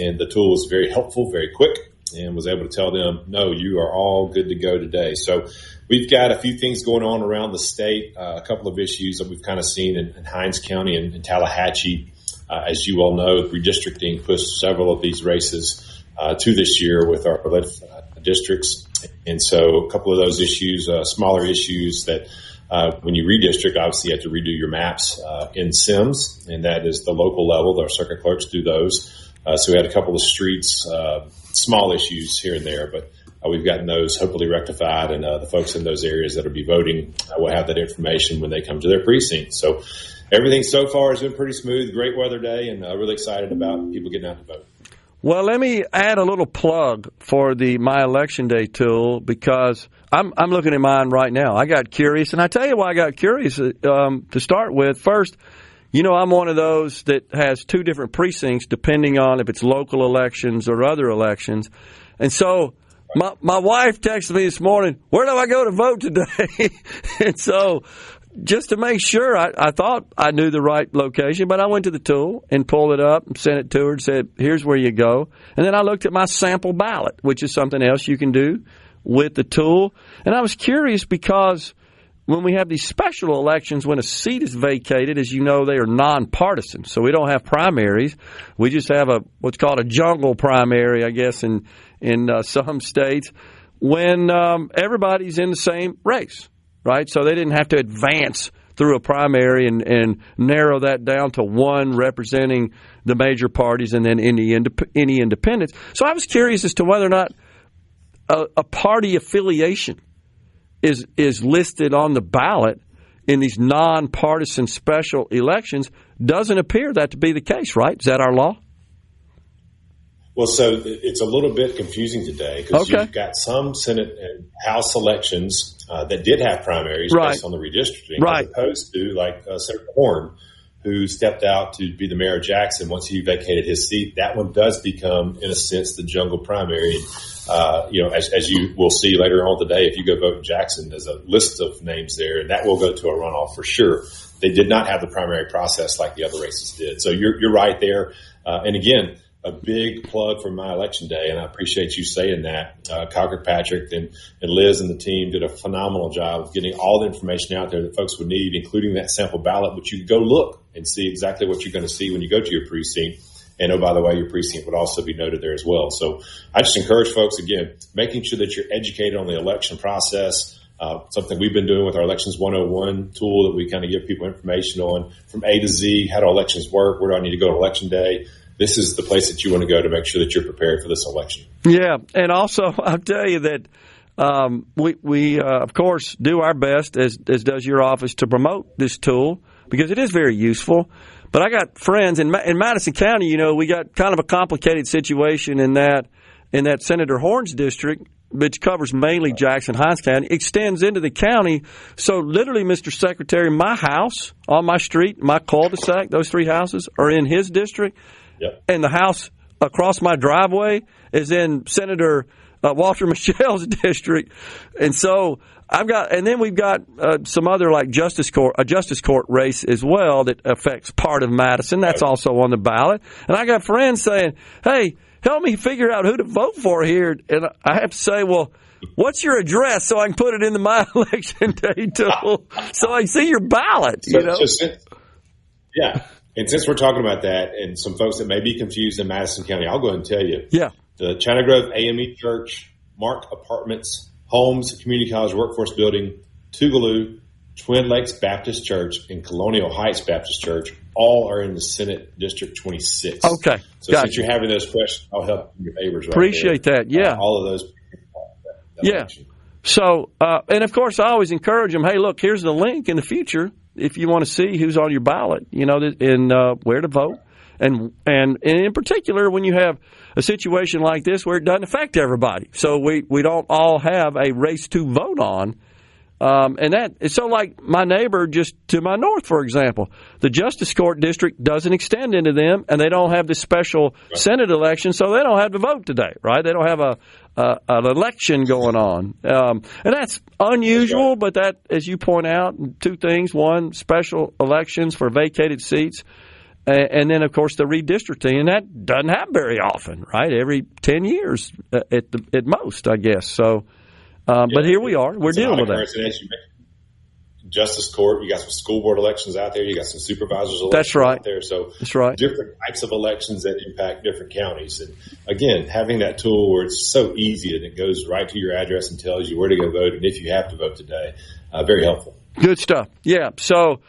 and the tool was very helpful, very quick, and was able to tell them, no, you are all good to go today. So we've got a few things going on around the state, a couple of issues that we've kind of seen in Hinds County and in Tallahatchie. As you all know, redistricting pushed several of these races to this year with our districts. And so a couple of those issues, smaller issues that when you redistrict, obviously you have to redo your maps in Sims, and that is the local level. Our circuit clerks do those. So we had a couple of streets, small issues here and there, but we've gotten those hopefully rectified, and the folks in those areas that will be voting will have that information when they come to their precinct. So everything so far has been pretty smooth, great weather day, and really excited about people getting out to vote. Well, let me add a little plug for the My Election Day tool, because I'm looking at mine right now. I got curious, and I tell you why I got curious to start with. First, you know, I'm one of those that has 2 different precincts depending on if it's local elections or other elections. And so my wife texted me this morning, where do I go to vote today? And so just to make sure, I thought I knew the right location, but I went to the tool and pulled it up and sent it to her and said, here's where you go. And then I looked at my sample ballot, which is something else you can do with the tool. And I was curious because when we have these special elections, when a seat is vacated, as you know, they are nonpartisan. So we don't have primaries. We just have what's called a jungle primary, I guess, in some states, when everybody's in the same race. Right, so they didn't have to advance through a primary and narrow that down to one representing the major parties and then any independents. So I was curious as to whether or not a party affiliation is listed on the ballot in these nonpartisan special elections. Doesn't appear that to be the case, right? Is that our law? Well, so it's a little bit confusing today because you've got some Senate and House elections that did have primaries based on the redistricting, as opposed to like Senator Horn, who stepped out to be the mayor of Jackson once he vacated his seat. That one does become, in a sense, the jungle primary. As you will see later on today, if you go vote in Jackson, there's a list of names there, and that will go to a runoff for sure. They did not have the primary process like the other races did. So you're right there. And again, a big plug for my election day, and I appreciate you saying that. Kyle Kirkpatrick and Liz and the team did a phenomenal job of getting all the information out there that folks would need, including that sample ballot, which you can go look and see exactly what you're going to see when you go to your precinct. And, oh, by the way, your precinct would also be noted there as well. So I just encourage folks, again, making sure that you're educated on the election process, something we've been doing with our Elections 101 tool that we kind of give people information on from A to Z. How do elections work? Where do I need to go on election day? This is the place that you want to go to make sure that you're prepared for this election. Yeah, and also I'll tell you that we of course, do our best, as does your office, to promote this tool because it is very useful. But I got friends in Madison County. We got kind of a complicated situation in that Senator Horn's district, which covers mainly Jackson-Hinds County, extends into the county. So literally, Mr. Secretary, my house on my street, my cul-de-sac, those 3 houses are in his district. Yep. And the house across my driveway is in Senator Walter Michelle's district. And so we've got some other like a justice court race as well that affects part of Madison. That's also on the ballot. And I got friends saying, hey, help me figure out who to vote for here. And I have to say, well, what's your address so I can put it into my election day tool so I can see your ballot, Yeah. And since we're talking about that and some folks that may be confused in Madison County, I'll go ahead and tell you. Yeah. The China Grove AME Church, Mark Apartments, Holmes Community College Workforce Building, Tougaloo, Twin Lakes Baptist Church, and Colonial Heights Baptist Church all are in the Senate District 26. Okay. So since you're having those questions, I'll help your neighbors right Appreciate there. that. Yeah. All of those. Yeah. So, and of course, I always encourage them, hey, look, here's the link in the future if you want to see who's on your ballot, and where to vote. And in particular, when you have a situation like this where it doesn't affect everybody. So we don't all have a race to vote on. And that is so like my neighbor just to my north, for example, the Justice Court district doesn't extend into them and they don't have the special Senate election. So they don't have to vote today, right? They don't have an election going on. And that's unusual, but that, as you point out, 2 things. One, special elections for vacated seats. And then, of course, the redistricting, and that doesn't happen very often, right? Every 10 years at most, I guess. So, but here we are. We're dealing with that. Justice Court, you got some school board elections out there. You got some supervisors elections That's right. out there. So that's right. Different types of elections that impact different counties. And, again, having that tool where it's so easy and it goes right to your address and tells you where to go vote and if you have to vote today, very helpful. Good stuff. Yeah. So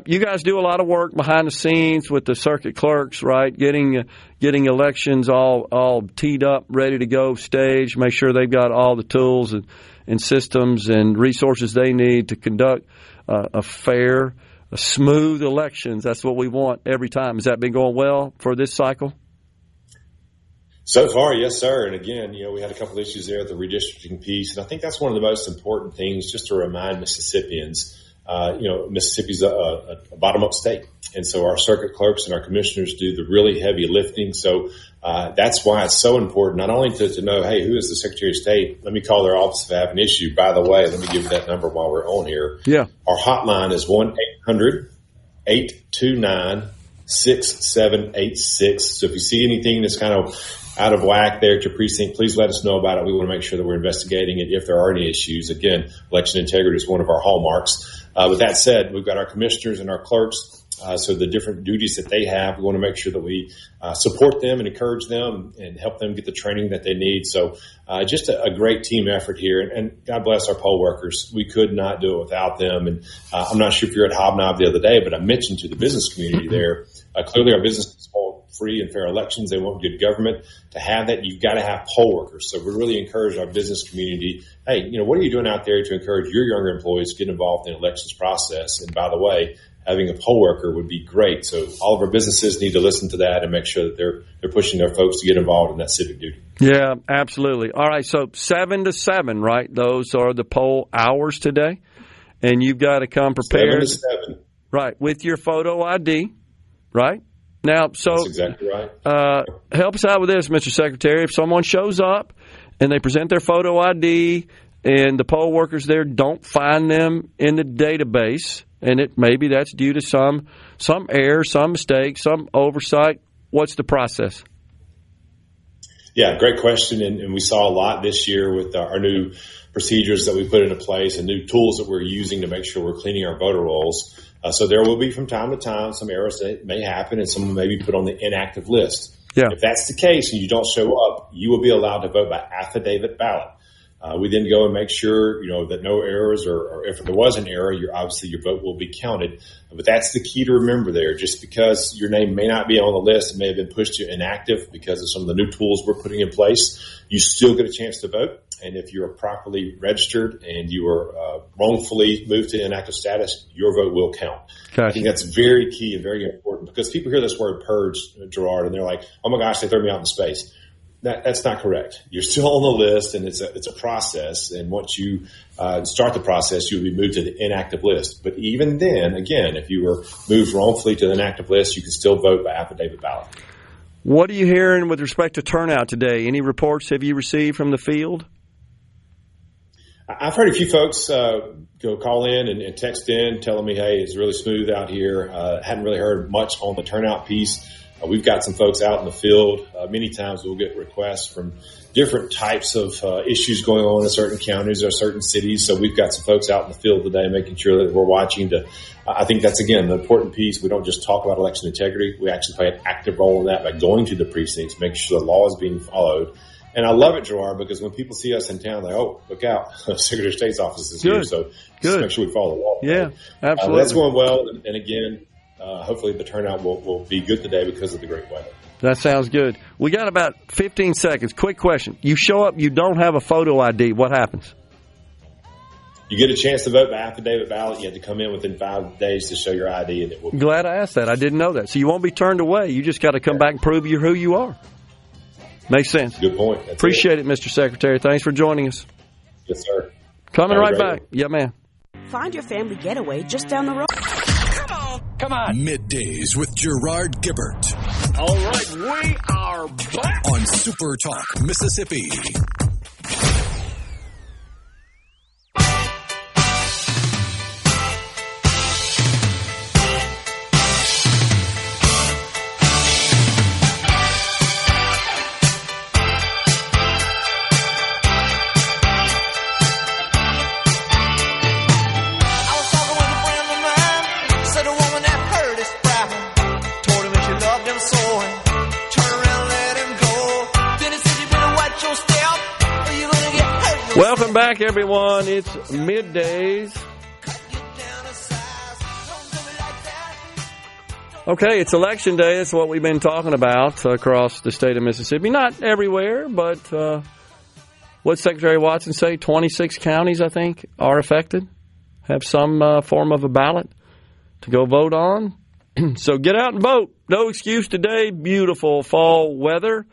you guys do a lot of work behind the scenes with the circuit clerks, right? Getting elections all teed up, ready to go, staged, make sure they've got all the tools and systems and resources they need to conduct a fair, smooth elections. That's what we want every time. Has that been going well for this cycle? So far, yes, sir. And again, we had a couple issues there with the redistricting piece. And I think that's one of the most important things just to remind Mississippians. Mississippi's a bottom-up state. And so our circuit clerks and our commissioners do the really heavy lifting. So that's why it's so important, not only to know, hey, who is the Secretary of State? Let me call their office if I have an issue. By the way, let me give you that number while we're on here. Yeah. Our hotline is 1-800-829-6786. So if you see anything that's kind of out of whack there at your precinct, please let us know about it. We want to make sure that we're investigating it if there are any issues. Again, election integrity is one of our hallmarks. With that said, we've got our commissioners and our clerks. So the different duties that they have, we want to make sure that we support them and encourage them and help them get the training that they need. So just a great team effort here. And God bless our poll workers. We could not do it without them. And I'm not sure if you're at Hobnob the other day, but I mentioned to the business community there, clearly our businesses want free and fair elections. They want good government. To have that, you've got to have poll workers. So we really encourage our business community, hey, what are you doing out there to encourage your younger employees to get involved in the elections process? And by the way, having a poll worker would be great. So all of our businesses need to listen to that and make sure that they're pushing their folks to get involved in that civic duty. Yeah, absolutely. All right, so 7 to 7, right? Those are the poll hours today, and you've got to come prepared. 7 to 7. Right, with your photo ID, right? Now, so That's exactly right. Help us out with this, Mr. Secretary. If someone shows up and they present their photo ID and the poll workers there don't find them in the database, and maybe that's due to some error, some mistake, some oversight, what's the process? Yeah, great question. And we saw a lot this year with our new procedures that we put into place and new tools that we're using to make sure we're cleaning our voter rolls. So there will be from time to time some errors that may happen and someone may be put on the inactive list. Yeah. If that's the case and you don't show up, you will be allowed to vote by affidavit ballot. We then go and make sure, that no errors or if there was an error, obviously your vote will be counted. But that's the key to remember there. Just because your name may not be on the list, it may have been pushed to inactive because of some of the new tools we're putting in place, you still get a chance to vote. And if you are properly registered and you are wrongfully moved to inactive status, your vote will count. Gotcha. I think that's very key and very important because people hear this word purge, Gerard, and they're like, oh, my gosh, they threw me out in space. That's not correct. You're still on the list, and it's a process. And once you start the process, you'll be moved to the inactive list. But even then, again, if you were moved wrongfully to the inactive list, you can still vote by affidavit ballot. What are you hearing with respect to turnout today? Any reports have you received from the field? I've heard a few folks call in and text in telling me, hey, it's really smooth out here. Hadn't really heard much on the turnout piece. We've got some folks out in the field. Many times we'll get requests from different types of issues going on in certain counties or certain cities. So we've got some folks out in the field today making sure that we're watching I think that's, again, the important piece. We don't just talk about election integrity. We actually play an active role in that by going to the precincts, making sure the law is being followed. And I love it, Gerard, because when people see us in town, they're like, oh, look out. Secretary of State's office is here. So just make sure we follow the law. Yeah, absolutely. That's going well. And again, hopefully the turnout will be good today because of the great weather. That sounds good. We got about 15 seconds. Quick question. You show up, you don't have a photo ID. What happens? You get a chance to vote by affidavit ballot. You have to come in within 5 days to show your ID. And it will. Glad I asked that. I didn't know that. So you won't be turned away. You just got to come back and prove you're who you are. Makes sense. Good point. Appreciate it, Mr. Secretary. Thanks for joining us. Yes, sir. Coming right back. Yeah, man. Find your family getaway just down the road. Come on. Middays with Gerard Gibert. All right, we are back on SuperTalk, Mississippi. Welcome back, everyone. It's Middays. Okay, it's Election Day. That's what we've been talking about across the state of Mississippi. Not everywhere, but what did Secretary Watson say? 26 counties, I think, are affected, have some form of a ballot to go vote on. So get out and vote. No excuse today. Beautiful fall weather.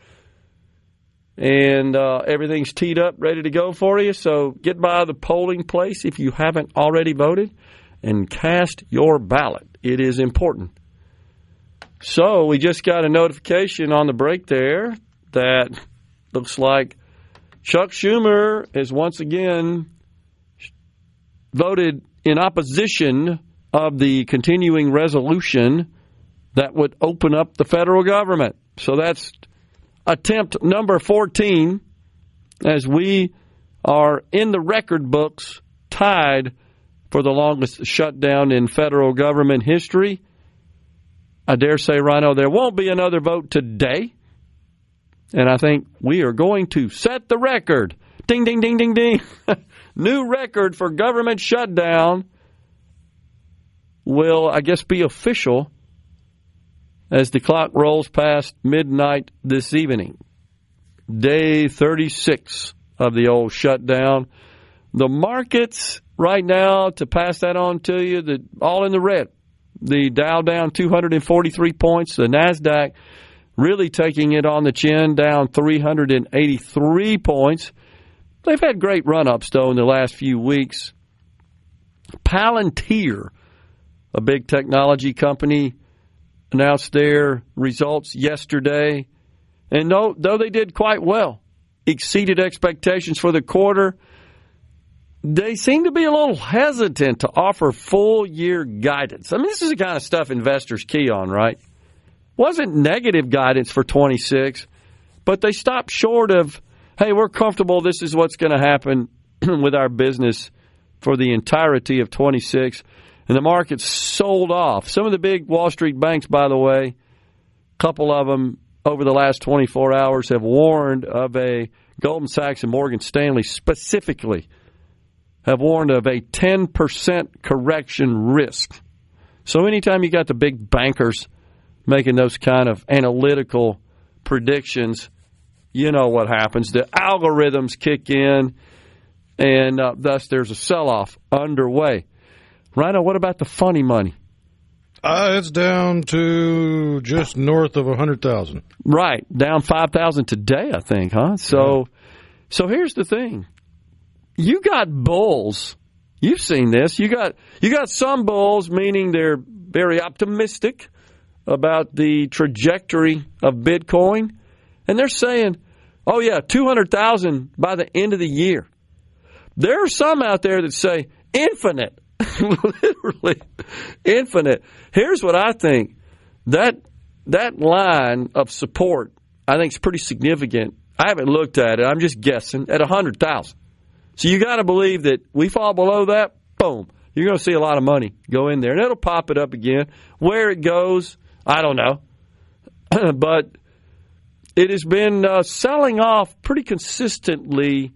And everything's teed up, ready to go for you. So get by the polling place if you haven't already voted and cast your ballot. It is important. So we just got a notification on the break there that looks like Chuck Schumer has once again voted in opposition of the continuing resolution that would open up the federal government. So that's attempt number 14, as we are in the record books tied for the longest shutdown in federal government history. I dare say, Rhino, there won't be another vote today. And I think we are going to set the record. Ding, ding, ding, ding, ding. New record for government shutdown will, I guess, be official as the clock rolls past midnight this evening. Day 36 of the old shutdown. The markets right now, to pass that on to you, all in the red. The Dow down 243 points. The NASDAQ really taking it on the chin, down 383 points. They've had great run-ups, though, in the last few weeks. Palantir a big technology company, announced their results yesterday. And though they did quite well, exceeded expectations for the quarter, they seem to be a little hesitant to offer full-year guidance. I mean, this is the kind of stuff investors key on, right? Wasn't negative guidance for 26, but they stopped short of, hey, we're comfortable, this is what's going to happen with our business for the entirety of 26. And the market sold off. Some of the big Wall Street banks, by the way, a couple of them over the last 24 hours have warned of a, Goldman Sachs and Morgan Stanley specifically, have warned of a 10% correction risk. So anytime you got the big bankers making those kind of analytical predictions, you know what happens. The algorithms kick in, and thus there's a sell-off underway. Rhino, what about the funny money? It's down to just north of 100,000. Right, down 5,000 today, I think, huh? So here's the thing. You got bulls. You've seen this. You got some bulls, meaning they're very optimistic about the trajectory of Bitcoin, and they're saying, oh, yeah, 200,000 by the end of the year. There are some out there that say infinite, literally infinite. Here's what I think. That line of support, I think, is pretty significant. I haven't looked at it. I'm just guessing at 100,000. So you got to believe that we fall below that, boom, you're going to see a lot of money go in there, and it'll pop it up again. Where it goes, I don't know. But it has been selling off pretty consistently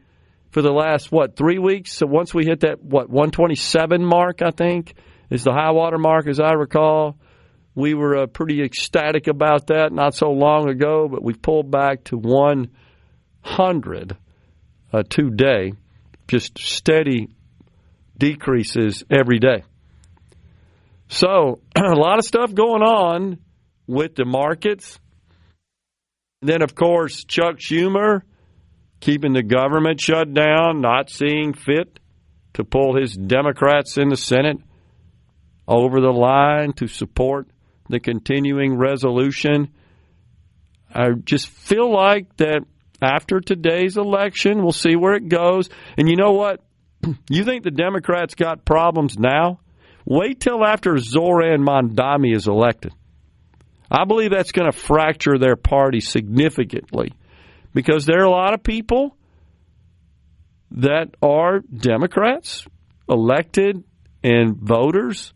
for the last, 3 weeks? So once we hit that, 127 mark, I think, is the high water mark, as I recall. We were pretty ecstatic about that not so long ago, but we've pulled back to 100 today. Just steady decreases every day. So a lot of stuff going on with the markets. And then, of course, Chuck Schumer keeping the government shut down, not seeing fit to pull his Democrats in the Senate over the line to support the continuing resolution. I just feel like that after today's election, we'll see where it goes. And you know what? You think the Democrats got problems now? Wait till after Zoran Mondani is elected. I believe that's going to fracture their party significantly because there are a lot of people that are Democrats, elected, and voters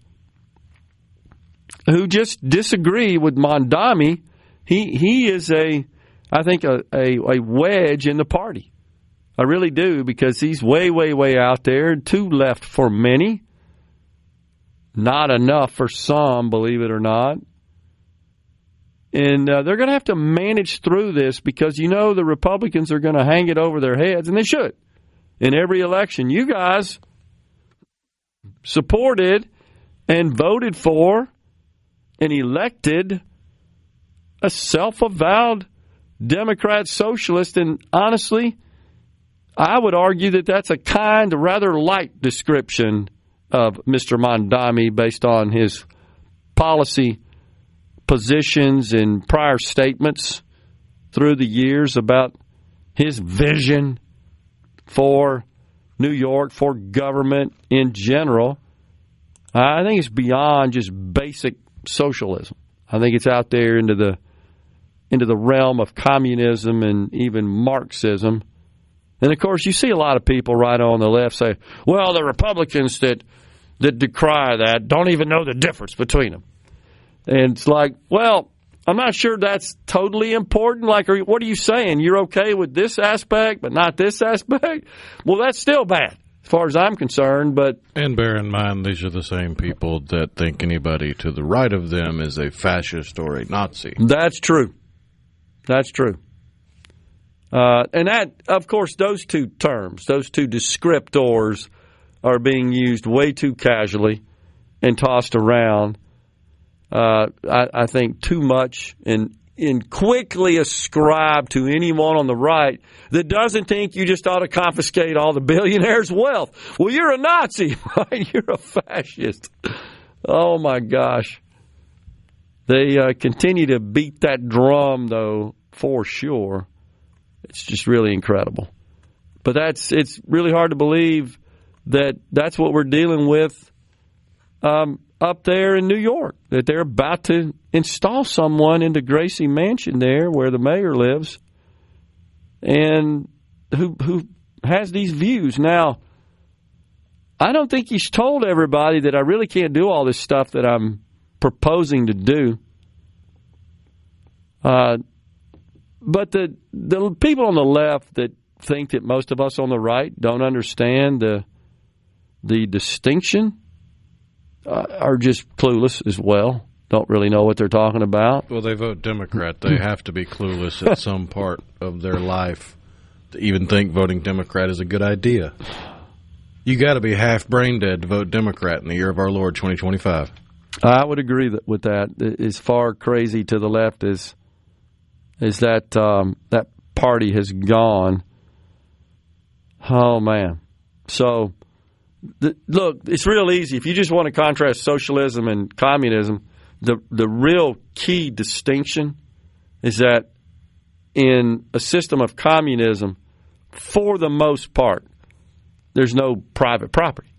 who just disagree with Mondani. He is I think a wedge in the party. I really do, because he's way, way, way out there. Too left for many. Not enough for some, believe it or not. And they're going to have to manage through this because, the Republicans are going to hang it over their heads, and they should. In every election, you guys supported and voted for and elected a self-avowed Democrat socialist, and honestly, I would argue that that's a kind, rather light description of Mr. Mondani based on his policy positions and prior statements through the years about his vision for New York, for government in general. I think it's beyond just basic socialism. I think it's out there into the realm of communism and even Marxism. And, of course, you see a lot of people right on the left say, well, the Republicans that decry that don't even know the difference between them. And it's like, well, I'm not sure that's totally important. Like, what are you saying? You're okay with this aspect but not this aspect? Well, that's still bad as far as I'm concerned. And bear in mind, these are the same people that think anybody to the right of them is a fascist or a Nazi. That's true. That's true. And that, of course, those two terms, those two descriptors are being used way too casually and tossed around. I think too much and quickly ascribed to anyone on the right that doesn't think you just ought to confiscate all the billionaires' wealth. Well, you're a Nazi, right? You're a fascist. Oh, my gosh. They continue to beat that drum, though, for sure. It's just really incredible. But it's really hard to believe that that's what we're dealing with up there in New York, that they're about to install someone into Gracie Mansion there where the mayor lives and who has these views. Now, I don't think he's told everybody that I really can't do all this stuff that I'm proposing to do. But the people on the left that think that most of us on the right don't understand the distinction are just clueless as well. Don't really know what they're talking about. Well, they vote Democrat. They have to be clueless at some part of their life to even think voting Democrat is a good idea. You got to be half brain dead to vote Democrat in the year of our Lord 2025. I would agree with that. As far crazy to the left as that that party has gone. Oh man! So look, it's real easy. If you just want to contrast socialism and communism, the real key distinction is that in a system of communism, for the most part, there's no private property.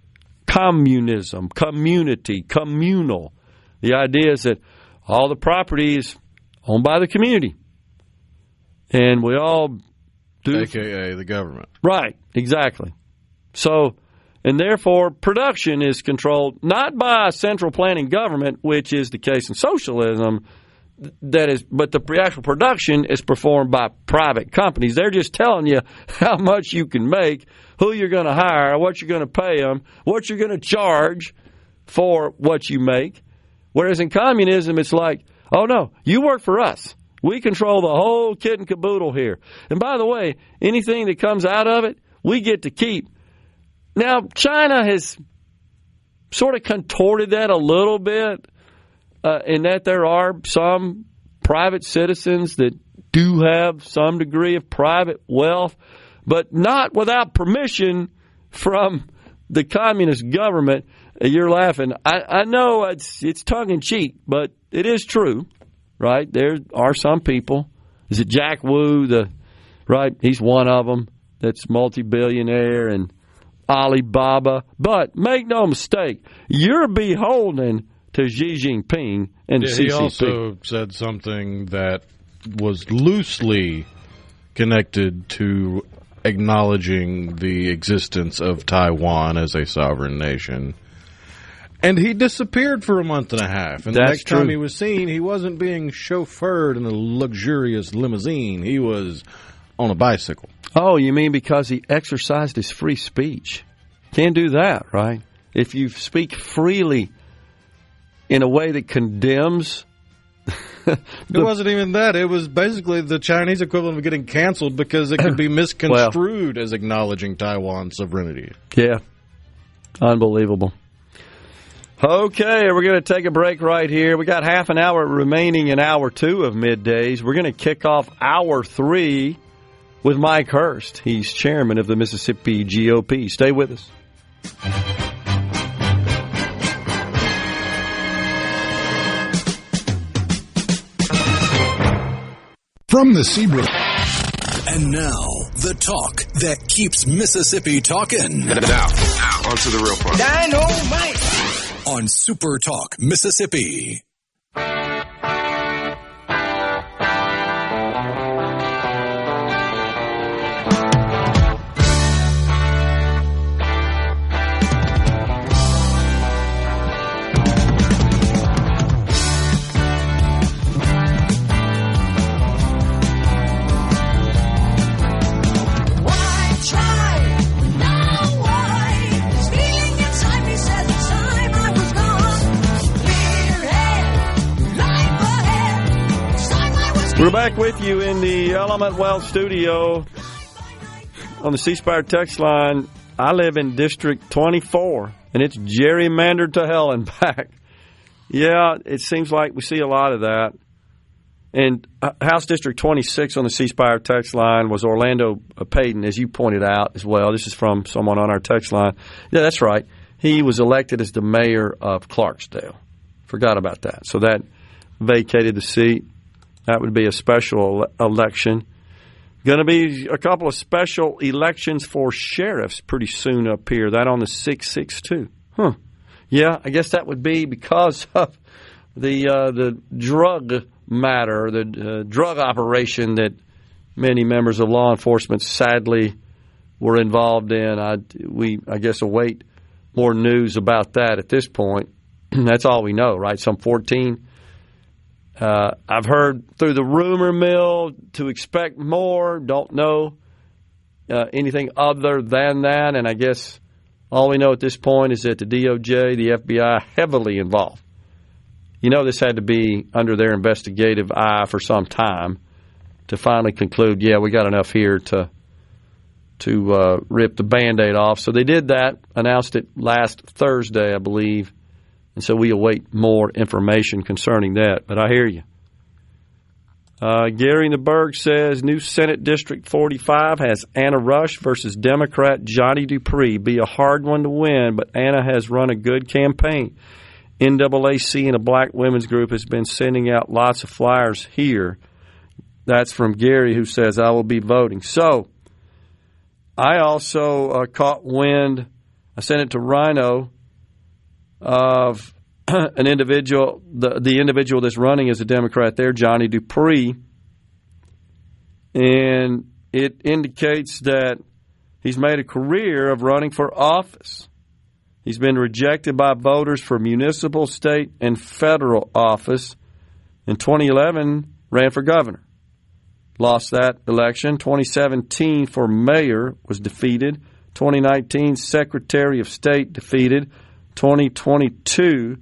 Communism, community, communal. The idea is that all the property is owned by the community. And we all do. AKA the government. Right, exactly. So, and therefore, production is controlled not by a central planning government, which is the case in socialism, but the actual production is performed by private companies. They're just telling you how much you can make, who you're going to hire, what you're going to pay them, what you're going to charge for what you make. Whereas in communism, it's like, oh, no, you work for us. We control the whole kit and caboodle here. And by the way, anything that comes out of it, we get to keep. Now, China has sort of contorted that a little bit in that there are some private citizens that do have some degree of private wealth, but not without permission from the communist government. You're laughing. I know it's tongue-in-cheek, but it is true. Right? There are some people. Is it Jack Wu? Right? He's one of them that's multi-billionaire and Alibaba. But make no mistake, you're beholden to Xi Jinping and CCP. He also said something that was loosely connected to acknowledging the existence of Taiwan as a sovereign nation. And he disappeared for a month and a half. And the next time he was seen, he wasn't being chauffeured in a luxurious limousine. He was on a bicycle. Oh, you mean because he exercised his free speech? Can't do that, right? If you speak freely in a way that condemns... It wasn't even that. It was basically the Chinese equivalent of getting canceled because it could be misconstrued as acknowledging Taiwan's sovereignty. Yeah. Unbelievable. Okay, we're going to take a break right here. We got half an hour remaining in hour 2 of Middays. We're going to kick off hour 3 with Mike Hurst. He's chairman of the Mississippi GOP. Stay with us. From the Zebra. And now, the talk that keeps Mississippi talking. Now, on to the real part. Dynamite! On SuperTalk, Mississippi. We're back with you in the Element Wealth studio on the C Spire text line. I live in District 24, and it's gerrymandered to hell and back. Yeah, it seems like we see a lot of that. And House District 26 on the C Spire text line was Orlando Payton, as you pointed out as well. This is from someone on our text line. Yeah, that's right. he was elected as the mayor of Clarksdale. Forgot about that. So that vacated the seat. That would be a special election. Going to be a couple of special elections for sheriffs pretty soon up here. That on the 6-6 too. Yeah, I guess that would be because of the drug matter, the drug operation that many members of law enforcement sadly were involved in. I guess await more news about that at this point. That's all we know, right? Some 14. I've heard through the rumor mill to expect more. Don't know anything other than that. And I guess all we know at this point is that the DOJ, the FBI, heavily involved. You know, this had to be under their investigative eye for some time to finally conclude, yeah, we got enough here to rip the Band-Aid off. So they did that, announced it last Thursday, I believe. And so we await more information concerning that. But I hear you. Gary in the Berg says, new Senate District 45 has Anna Rush versus Democrat Johnny Dupree. Be a hard one to win, but Anna has run a good campaign. NAAC and a black women's group has been sending out lots of flyers here. That's from Gary, who says, I will be voting. So I also caught wind, I sent it to Rhino, of an individual, the individual that's running as a Democrat there, Johnny Dupree, and it indicates that he's made a career of running for office. He's been rejected by voters for municipal, state, and federal office. In 2011, ran for governor. Lost that election. 2017 for mayor was defeated. 2019 Secretary of State defeated. 2022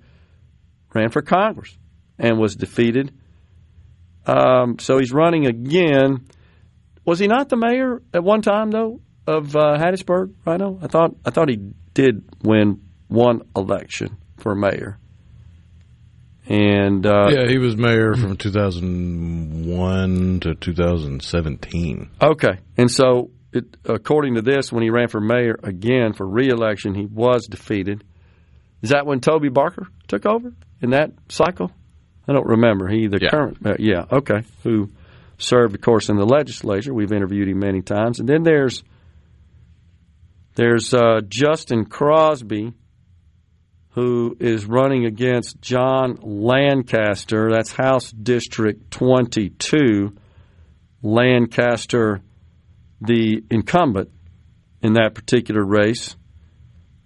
ran for Congress and was defeated. So he's running again. Was he not the mayor at one time though of Hattiesburg? Rhino? I thought he did win one election for mayor. And yeah, he was mayor from 2001 to 2017. Okay, and so according to this, when he ran for mayor again for re-election, he was defeated. Is that when Toby Barker took over in that cycle? I don't remember. Current, okay, who served, of course, in the legislature. We've interviewed him many times. And then there's Justin Crosby, who is running against John Lancaster. That's House District 22. Lancaster, the incumbent in that particular race.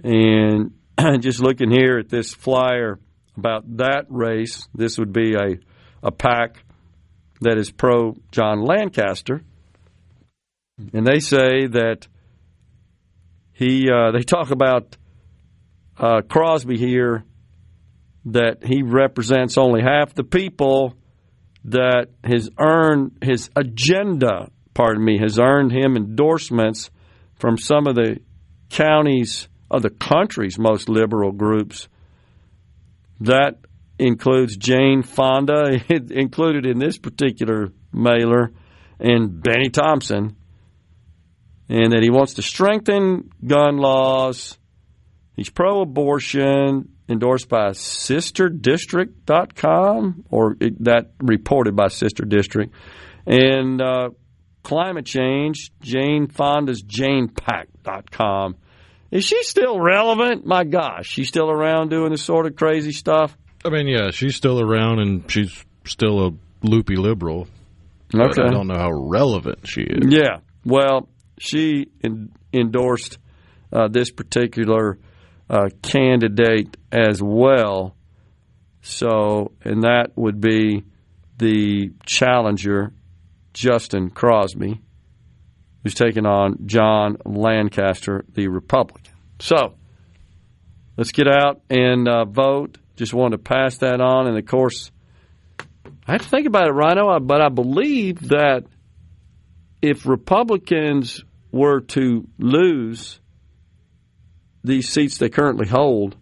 And just looking here at this flyer about that race, this would be a PAC that is pro John Lancaster. And they say that they talk about Crosby here, that he represents only half the people, that has earned his agenda, has earned him endorsements from some of the counties of the country's most liberal groups. That includes Jane Fonda, included in this particular mailer, and Benny Thompson, and that he wants to strengthen gun laws. He's pro-abortion, endorsed by SisterDistrict.com, or that reported by Sister District, and climate change, Jane Fonda's JanePack.com. Is she still relevant? My gosh, she's still around doing this sort of crazy stuff? I mean, yeah, she's still around, and she's still a loopy liberal. Okay. But I don't know how relevant she is. Yeah, well, she endorsed this particular candidate as well. So, and that would be the challenger, Justin Crosby, who's taking on John Lancaster, the Republican. So, let's get out and vote. Just wanted to pass that on. And, of course, I have to think about it, Rhino, but I believe that if Republicans were to lose these seats they currently hold,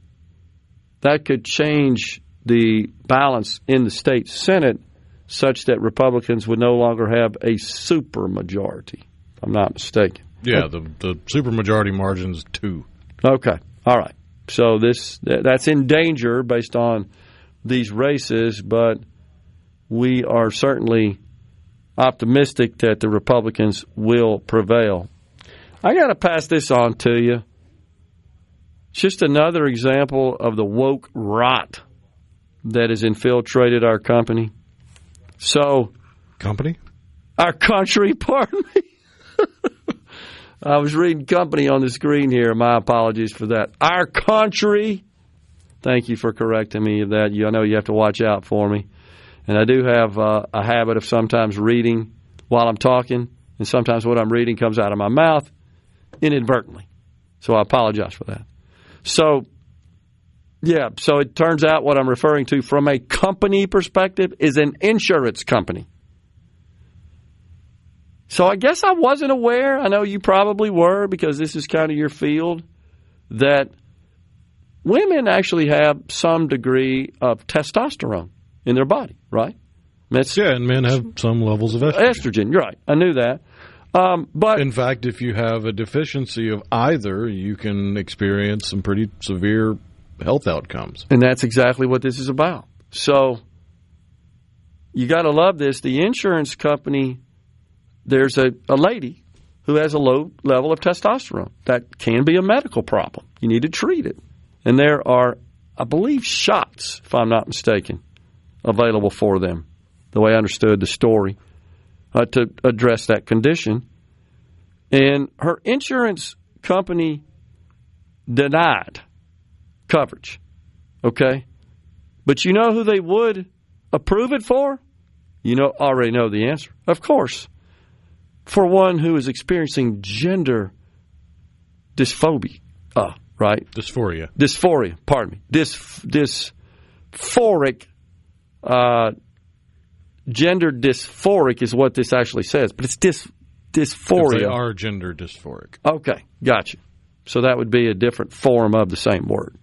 that could change the balance in the state Senate such that Republicans would no longer have a supermajority, if I'm not mistaken. Yeah, the supermajority margin's 2. Okay. All right. So that's in danger based on these races, but we are certainly optimistic that the Republicans will prevail. I got to pass this on to you. It's just another example of the woke rot that has infiltrated our company. So, our country, pardon me. I was reading company on the screen here. My apologies for that. Our country. Thank you for correcting me of that. I know you have to watch out for me. And I do have a habit of sometimes reading while I'm talking, and sometimes what I'm reading comes out of my mouth inadvertently. So I apologize for that. So it turns out what I'm referring to from a company perspective is an insurance company. So I guess I wasn't aware, I know you probably were because this is kind of your field, that women actually have some degree of testosterone in their body, right? And men have some levels of estrogen. You're right. I knew that. But in fact, if you have a deficiency of either, you can experience some pretty severe health outcomes. And that's exactly what this is about. So you got to love this. The insurance company, there's a lady who has a low level of testosterone. That can be a medical problem. You need to treat it. And there are, I believe, shots, if I'm not mistaken, available for them, the way I understood the story, to address that condition. And her insurance company denied coverage, okay? But you know who they would approve it for? Already know the answer. Of course. For one who is experiencing gender dysphobia, right? Dysphoria, pardon me. Dysphoric, gender dysphoric is what this actually says, but it's dysphoria. If they are gender dysphoric. Okay, gotcha. So that would be a different form of the same word,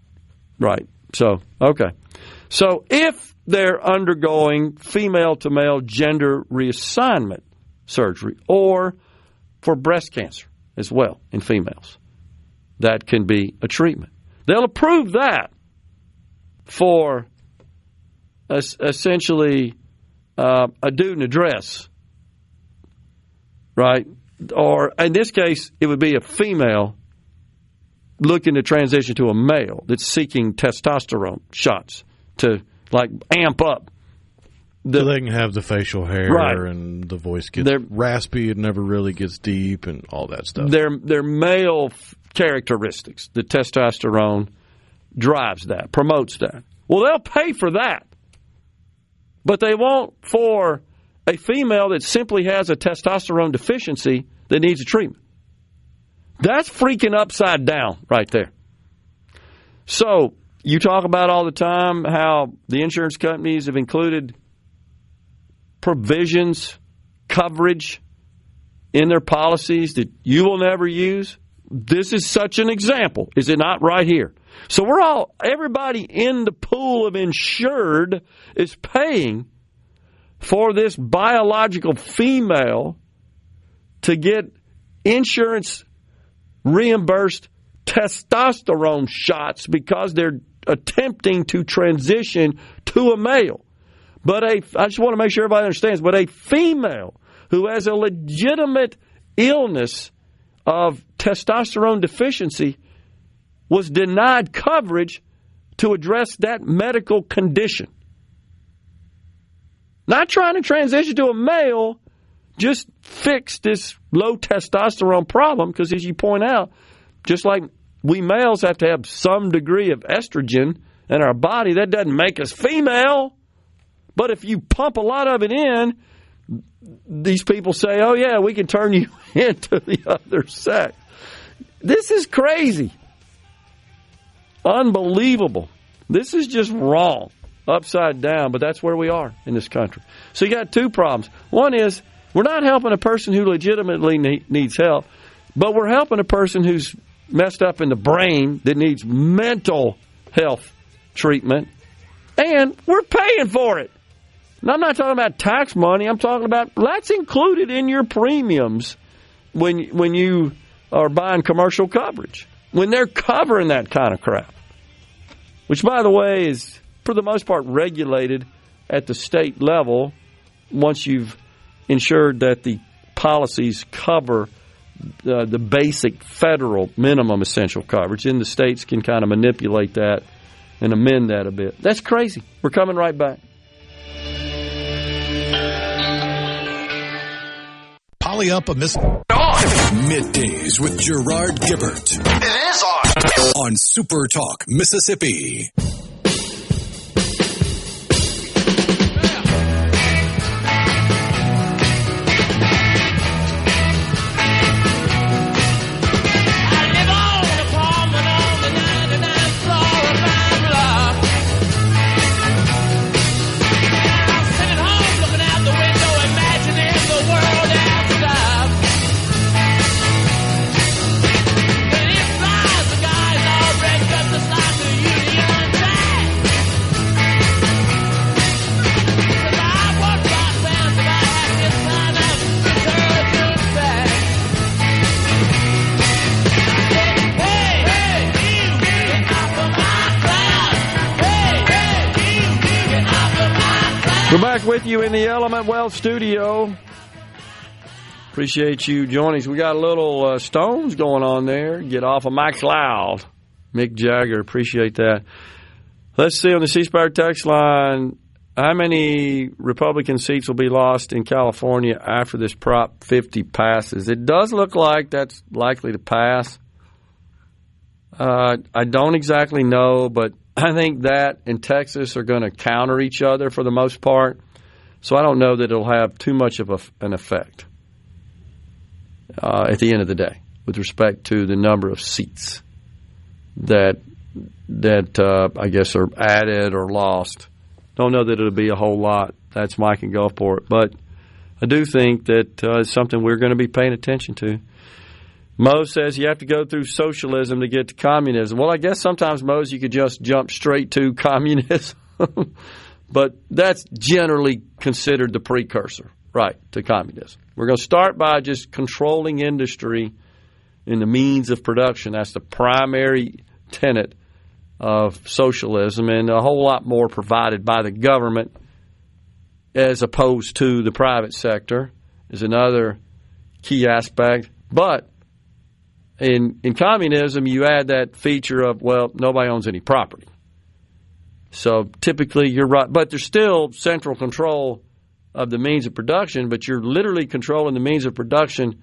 right? So, okay. So if they're undergoing female-to-male gender reassignment surgery or for breast cancer as well in females, that can be a treatment. They'll approve that for essentially a dude in a dress, right? Or in this case, it would be a female looking to transition to a male that's seeking testosterone shots to like amp up. So they can have the facial hair, right, and the voice gets raspy, it never really gets deep, and all that stuff. Their male characteristics, the testosterone drives that, promotes that. Well, they'll pay for that, but they won't for a female that simply has a testosterone deficiency that needs a treatment. That's freaking upside down right there. So you talk about all the time how the insurance companies have included provisions, coverage in their policies that you will never use. This is such an example, is it not, right here? So everybody in the pool of insured is paying for this biological female to get insurance reimbursed testosterone shots because they're attempting to transition to a male. But I just want to make sure everybody understands, but a female who has a legitimate illness of testosterone deficiency was denied coverage to address that medical condition. Not trying to transition to a male, just fix this low testosterone problem, because as you point out, just like we males have to have some degree of estrogen in our body, that doesn't make us female. But if you pump a lot of it in, these people say, oh, yeah, we can turn you into the other sex. This is crazy. Unbelievable. This is just wrong, upside down, but that's where we are in this country. So you got two problems. One is we're not helping a person who legitimately needs help, but we're helping a person who's messed up in the brain that needs mental health treatment, and we're paying for it. And I'm not talking about tax money. I'm talking about that's included in your premiums when you are buying commercial coverage, when they're covering that kind of crap. which, by the way, is for the most part regulated at the state level once you've ensured that the policies cover the basic federal minimum essential coverage. And the states can kind of manipulate that and amend that a bit. That's crazy. We're coming right back. Poly up a Middays with Gerard Gibert. It is on SuperTalk, Mississippi. We're back with you in the Element Wealth studio. Appreciate you joining us. We got a little Stones going on there. Get off of my cloud. Mick Jagger, appreciate that. Let's see on the C Spire text line, how many Republican seats will be lost in California after this Prop 50 passes? It does look like that's likely to pass. I don't exactly know, but I think that and Texas are going to counter each other for the most part. So I don't know that it'll have too much of an effect at the end of the day with respect to the number of seats that I guess are added or lost. Don't know that it'll be a whole lot. That's Mike and Gulfport. But I do think that it's something we're going to be paying attention to. Mo says you have to go through socialism to get to communism. Well, I guess sometimes, Mo, you could just jump straight to communism. But that's generally considered the precursor, right, to communism. We're going to start by just controlling industry and the means of production. That's the primary tenet of socialism, and a whole lot more provided by the government as opposed to the private sector is another key aspect. But in communism, you add that feature of, well, nobody owns any property. So typically you're right. But there's still central control of the means of production, but you're literally controlling the means of production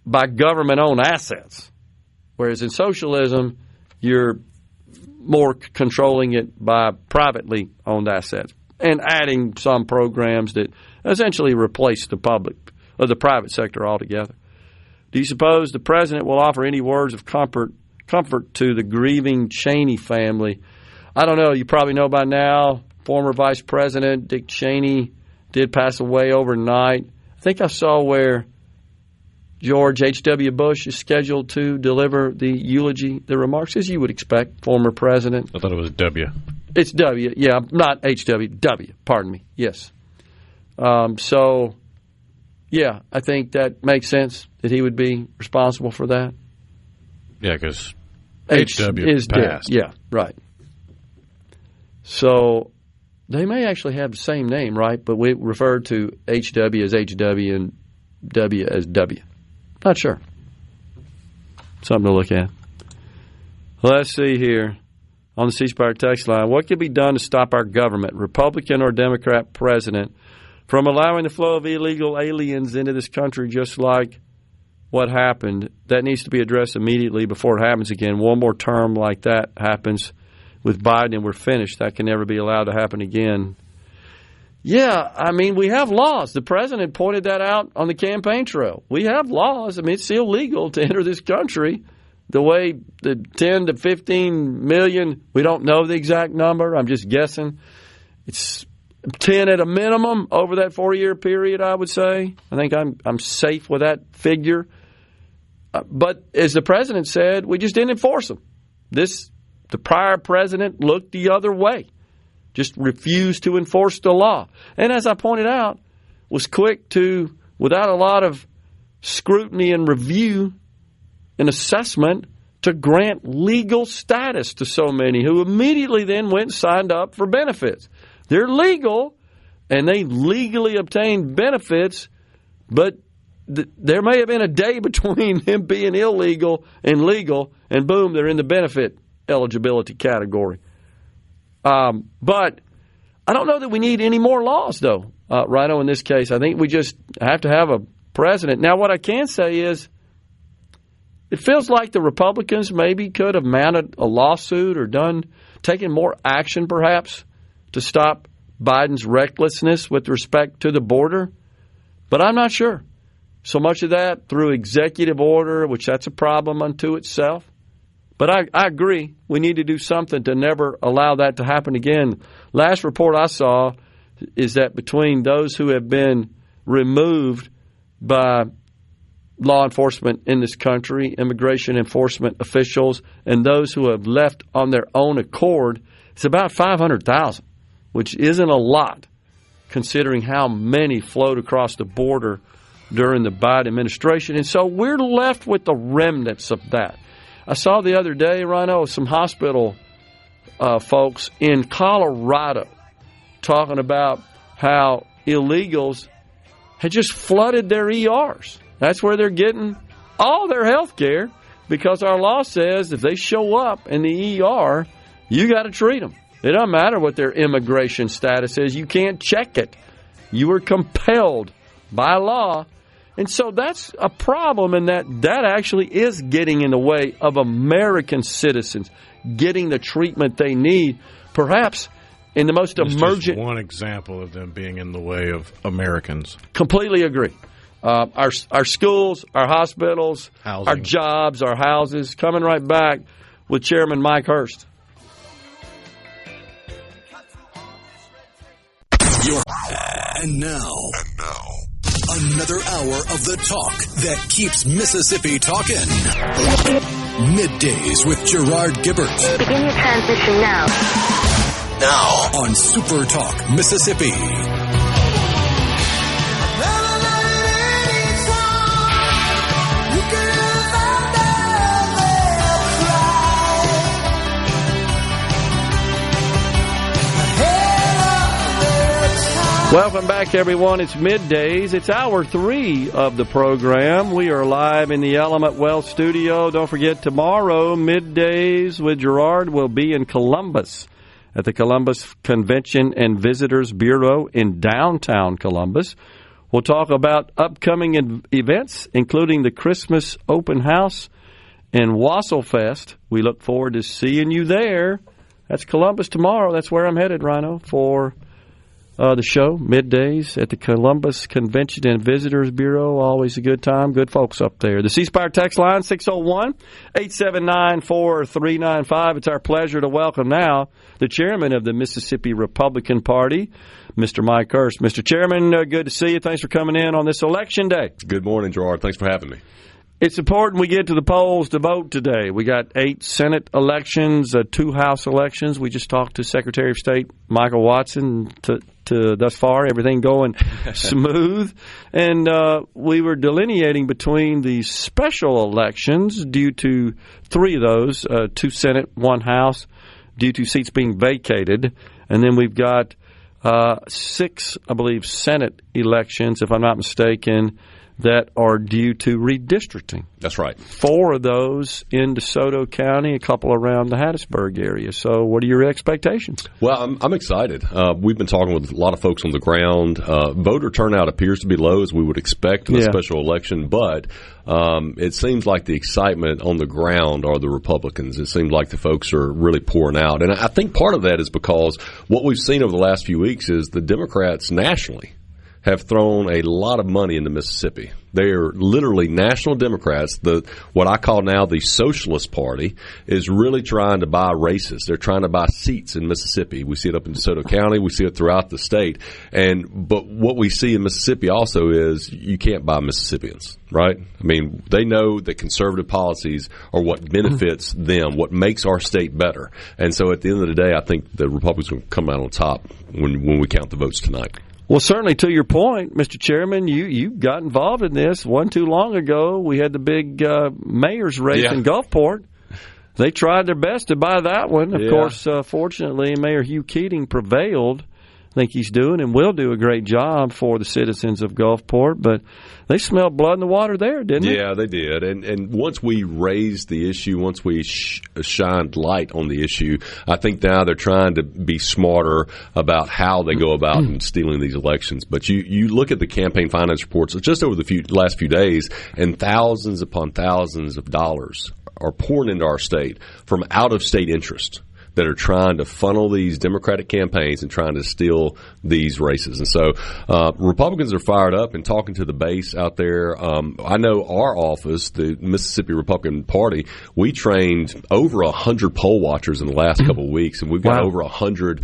by government-owned assets. Whereas in socialism, you're more controlling it by privately owned assets and adding some programs that essentially replace the public or the private sector altogether. Do you suppose the president will offer any words of comfort to the grieving Cheney family? I don't know. You probably know by now, former Vice President Dick Cheney did pass away overnight. I think I saw where George H.W. Bush is scheduled to deliver the eulogy, the remarks, as you would expect, former president. I thought it was W. It's W. Yeah, not H.W. W. Pardon me. Yes. So, yeah, I think that makes sense that he would be responsible for that. Yeah, because H.W. is passed. Dead. Yeah, right. So they may actually have the same name, right? But we refer to H.W. as H.W. and W as W. Not sure. Something to look at. Let's see here on the C Spire text line. What can be done to stop our government, Republican or Democrat president, from allowing the flow of illegal aliens into this country just like what happened? That needs to be addressed immediately before it happens again. One more term like that happens with Biden and we're finished. That can never be allowed to happen again. Yeah, I mean, we have laws. The president pointed that out on the campaign trail. We have laws. I mean, it's illegal to enter this country the way the 10 to 15 million, we don't know the exact number. I'm just guessing. It's 10 at a minimum over that 4-year period, I would say. I think I'm safe with that figure. But as the president said, we just didn't enforce them. The prior president looked the other way. Just refused to enforce the law. And as I pointed out, was quick to, without a lot of scrutiny and review and assessment, to grant legal status to so many who immediately then went and signed up for benefits. They're legal, and they legally obtained benefits, but there may have been a day between them being illegal and legal, and boom, they're in the benefit eligibility category. But I don't know that we need any more laws, though, Rhino, in this case. I think we just have to have a precedent. Now, what I can say is it feels like the Republicans maybe could have mounted a lawsuit or taken more action, perhaps, to stop Biden's recklessness with respect to the border. But I'm not sure. So much of that through executive order, which that's a problem unto itself. But I agree. We need to do something to never allow that to happen again. Last report I saw is that between those who have been removed by law enforcement in this country, immigration enforcement officials, and those who have left on their own accord, it's about 500,000, which isn't a lot considering how many flowed across the border during the Biden administration. And so we're left with the remnants of that. I saw the other day, Rhino, some hospital folks in Colorado talking about how illegals had just flooded their ERs. That's where they're getting all their health care because our law says if they show up in the ER, you got to treat them. It doesn't matter what their immigration status is. You can't check it. You are compelled by law. And so that's a problem in that actually is getting in the way of American citizens getting the treatment they need, perhaps in the most emergent. Just one example of them being in the way of Americans. Completely agree. Our schools, our hospitals, housing, our jobs, our houses. Coming right back with Chairman Mike Hurst. And now, another hour of the talk that keeps Mississippi talking. Middays with Gerard Gibert. Begin your transition now. Now on SuperTalk Mississippi. Welcome back, everyone. It's Middays. It's hour 3 of the program. We are live in the Element Wealth studio. Don't forget, tomorrow, Middays with Gerard will be in Columbus at the Columbus Convention and Visitors Bureau in downtown Columbus. We'll talk about upcoming events, including the Christmas Open House and Wassailfest. We look forward to seeing you there. That's Columbus tomorrow. That's where I'm headed, Rhino, for the show, Middays, at the Columbus Convention and Visitors Bureau. Always a good time. Good folks up there. The C Spire text line, 601-879-4395. It's our pleasure to welcome now the chairman of the Mississippi Republican Party, Mr. Mike Hurst. Mr. Chairman, good to see you. Thanks for coming in on this election day. Good morning, Gerard. Thanks for having me. It's important we get to the polls to vote today. We got 8 Senate elections, 2 House elections. We just talked to Secretary of State Michael Watson to thus far, everything going smooth. And we were delineating between the special elections due to 3 of those, 2 Senate, 1 House, due to seats being vacated. And then we've got 6, I believe, Senate elections, if I'm not mistaken, that are due to redistricting. That's right. 4 of those in DeSoto County, a couple around the Hattiesburg area. So what are your expectations? Well, I'm excited. We've been talking with a lot of folks on the ground. Voter turnout appears to be low, as we would expect in a special election, but it seems like the excitement on the ground are the Republicans. It seems like the folks are really pouring out. And I think part of that is because what we've seen over the last few weeks is the Democrats nationally have thrown a lot of money into Mississippi. They are literally national Democrats. What I call now the Socialist Party is really trying to buy races. They're trying to buy seats in Mississippi. We see it up in DeSoto County. We see it throughout the state. But what we see in Mississippi also is you can't buy Mississippians, right? I mean, they know that conservative policies are what benefits them, what makes our state better. And so at the end of the day, I think the Republicans will come out on top when we count the votes tonight. Well, certainly to your point, Mr. Chairman, you got involved in this. Too long ago, we had the big mayor's race in Gulfport. they tried their best to buy that one. Of course, fortunately, Mayor Hugh Keating prevailed. I think he's doing and will do a great job for the citizens of Gulfport, but they smelled blood in the water there, didn't they? Yeah, they did. And once we raised the issue, once we shined light on the issue, I think now they're trying to be smarter about how they go about stealing these elections. But you look at the campaign finance reports just over the last few days, and thousands upon thousands of dollars are pouring into our state from out-of-state interest that are trying to funnel these Democratic campaigns and trying to steal these races. And so Republicans are fired up and talking to the base out there. I know our office, the Mississippi Republican Party, we trained over 100 poll watchers in the last couple of weeks, and we've got over 100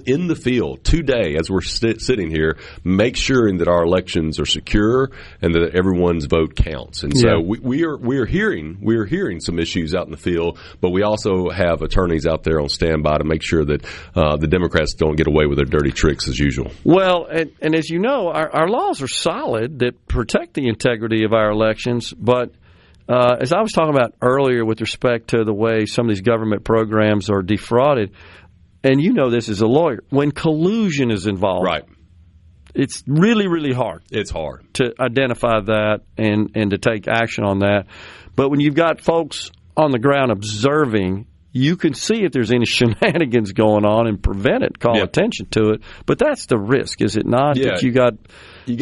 in the field today as we're sitting here, make sure that our elections are secure and that everyone's vote counts. And so we're hearing some issues out in the field, but we also have attorneys out there on standby to make sure that the Democrats don't get away with their dirty tricks as usual. Well, and as you know, our laws are solid that protect the integrity of our elections, but as I was talking about earlier with respect to the way some of these government programs are defrauded, and you know this as a lawyer, when collusion is involved, right, it's really, really hard. It's hard to identify that and to take action on that. But when you've got folks on the ground observing, you can see if there's any shenanigans going on and prevent it, call attention to it. But that's the risk, is it not? Yeah. That you got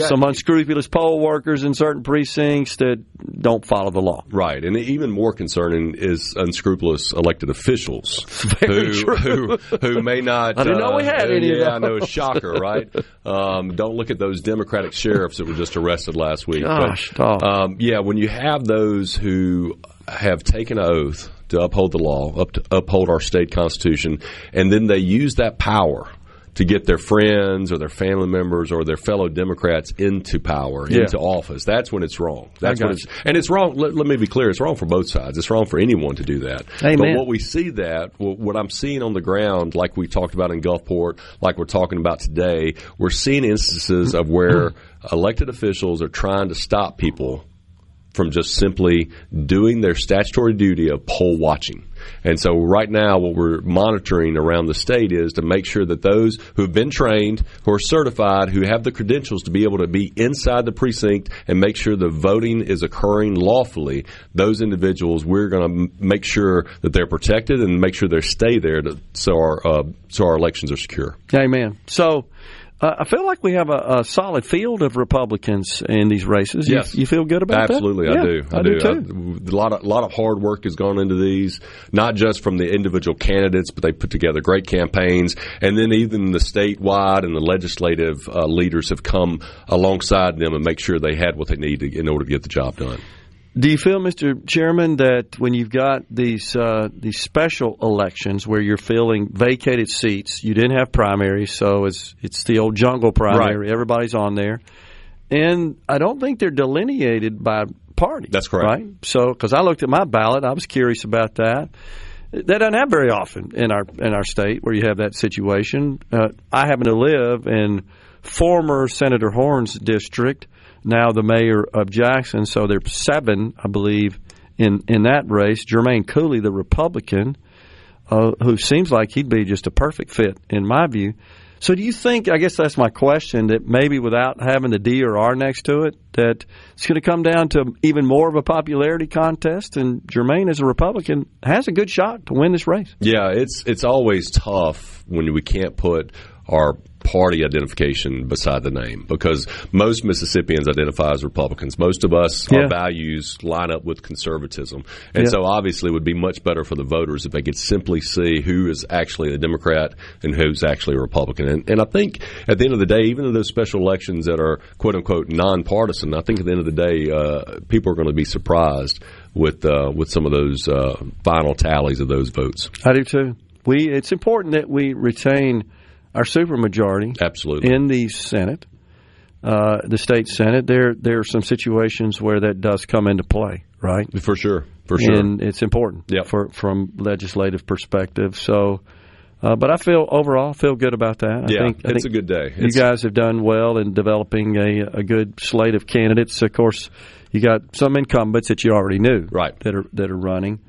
some unscrupulous poll workers in certain precincts that don't follow the law. Right. And even more concerning is unscrupulous elected officials who may not. I didn't know we had any of those. I know, a shocker, right? Don't look at those Democratic sheriffs that were just arrested last week. Gosh, when you have those who have taken an oath to uphold the law, to uphold our state constitution, and then they use that power to get their friends or their family members or their fellow Democrats into power, into office. That's when it's wrong. And it's wrong. Let me be clear. It's wrong for both sides. It's wrong for anyone to do that. Amen. But what we see what I'm seeing on the ground, like we talked about in Gulfport, like we're talking about today, we're seeing instances of where elected officials are trying to stop people from just simply doing their statutory duty of poll watching. And so right now what we're monitoring around the state is to make sure that those who have been trained, who are certified, who have the credentials to be able to be inside the precinct and make sure the voting is occurring lawfully, those individuals, we're going to make sure that they're protected and make sure they stay there so our elections are secure. Amen. So I feel like we have a solid field of Republicans in these races. Yes. You feel good about Absolutely, that? Absolutely, I do. I do too. A lot of hard work has gone into these, not just from the individual candidates, but they put together great campaigns. And then even the statewide and the legislative leaders have come alongside them and make sure they had what they needed in order to get the job done. Do you feel, Mr. Chairman, that when you've got these special elections where you're filling vacated seats, you didn't have primaries, so it's the old jungle primary. Right. Everybody's on there. And I don't think they're delineated by party. That's correct. Right? So, because I looked at my ballot, I was curious about that. That doesn't happen very often in our state where you have that situation. I happen to live in former Senator Horn's district, now the mayor of Jackson, so there's 7, I believe, in that race. Jermaine Cooley, the Republican, who seems like he'd be just a perfect fit, in my view. So do you think, I guess that's my question, that maybe without having the D or R next to it, that it's going to come down to even more of a popularity contest, and Jermaine, as a Republican, has a good shot to win this race? Yeah, it's always tough when we can't put our party identification beside the name, because most Mississippians identify as Republicans. Most of us, our values line up with conservatism. And so obviously it would be much better for the voters if they could simply see who is actually a Democrat and who's actually a Republican. And I think at the end of the day, even in those special elections that are quote-unquote nonpartisan, I think at the end of the day, people are going to be surprised with some of those final tallies of those votes. I do too. It's important that we retain our supermajority, absolutely, in the Senate, the state Senate. There are some situations where that does come into play, right? For sure. And it's important from legislative perspective. So, but I feel good about that. I think it's a good day. You guys have done well in developing a good slate of candidates. Of course, you got some incumbents that you already knew, right, that are running.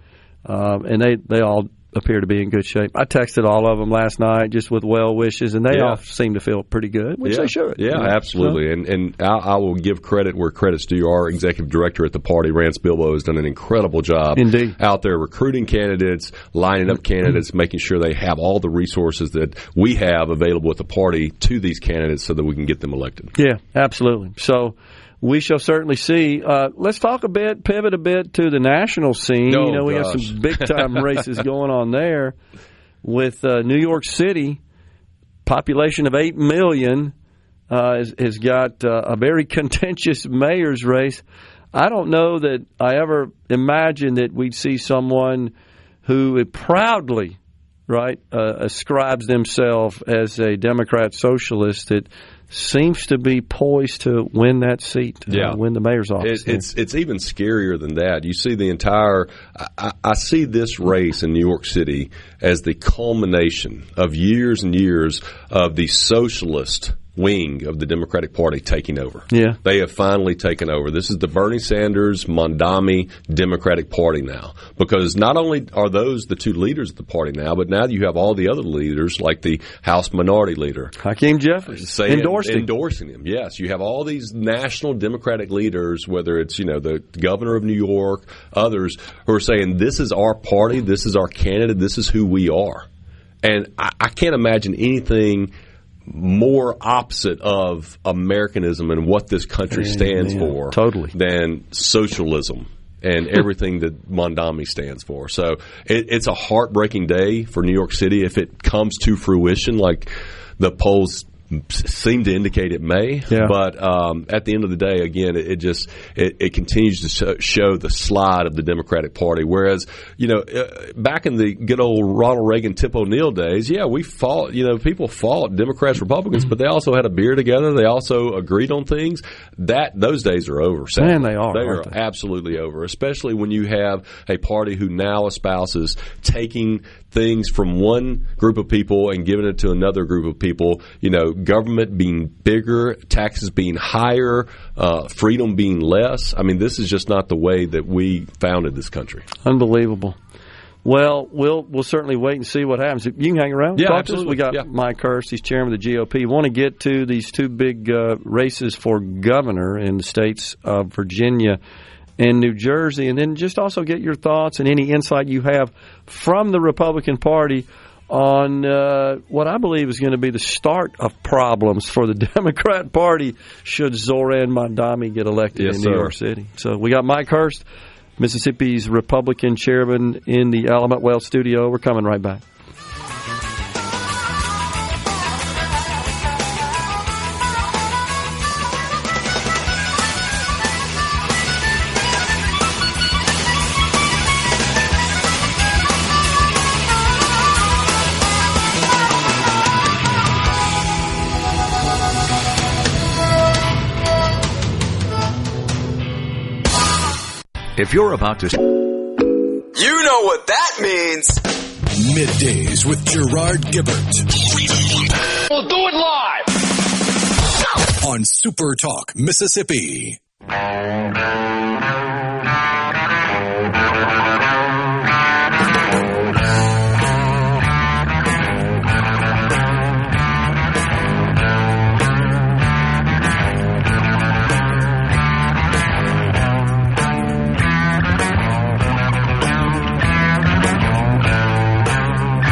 and they all appear to be in good shape. I texted all of them last night just with well wishes, and they all seem to feel pretty good, which they should. Yeah, absolutely. And I will give credit where credit's due. Our executive director at the party, Rance Bilbo, has done an incredible job out there recruiting candidates, lining up candidates, making sure they have all the resources that we have available at the party to these candidates so that we can get them elected. Yeah, absolutely. So we shall certainly see. Let's talk pivot a bit to the national scene. We have some big-time races going on there with New York City, population of 8 million, has got a very contentious mayor's race. I don't know that I ever imagined that we'd see someone who proudly ascribes themselves as a Democrat socialist that seems to be poised to win that seat, win the mayor's office. It's even scarier than that. You see the entire I see this race in New York City as the culmination of years and years of the socialist wing of the Democratic Party taking over. Yeah. They have finally taken over. This is the Bernie Sanders, Mondami Democratic Party now. Because not only are those the two leaders of the party now, but now you have all the other leaders, like the House Minority Leader, Hakeem Jeffries, endorsing him. Yes, you have all these national Democratic leaders, whether it's the governor of New York, others, who are saying, this is our party, this is our candidate, this is who we are. And I can't imagine anything more opposite of Americanism and what this country stands for than socialism and everything that Mondami stands for. So it's a heartbreaking day for New York City if it comes to fruition like the polls seem to indicate it may. But at the end of the day, again, it continues to show the slide of the Democratic Party. Whereas, back in the good old Ronald Reagan, Tip O'Neill days, we fought, people fought Democrats, Republicans, but they also had a beer together. They also agreed on things. Those days are over. Sadly. Man, they are. They are absolutely over, especially when you have a party who now espouses taking things from one group of people and giving it to another group of people, government being bigger, taxes being higher, freedom being less. I mean, this is just not the way that we founded this country. Unbelievable. Well, we'll certainly wait and see what happens. You can hang around. Yeah, talk absolutely. To us. We got Mike Hurst. He's chairman of the GOP. Want to get to these two big races for governor in the states of Virginia and New Jersey, and then just also get your thoughts and any insight you have from the Republican Party on what I believe is going to be the start of problems for the Democrat Party should Zoran Mondami get elected in New York City. So we got Mike Hurst, Mississippi's Republican chairman, in the Element Wealth studio. We're coming right back. If you're about to... You know what that means. Middays with Gerard Gibert. We'll do it live. On SuperTalk, Mississippi.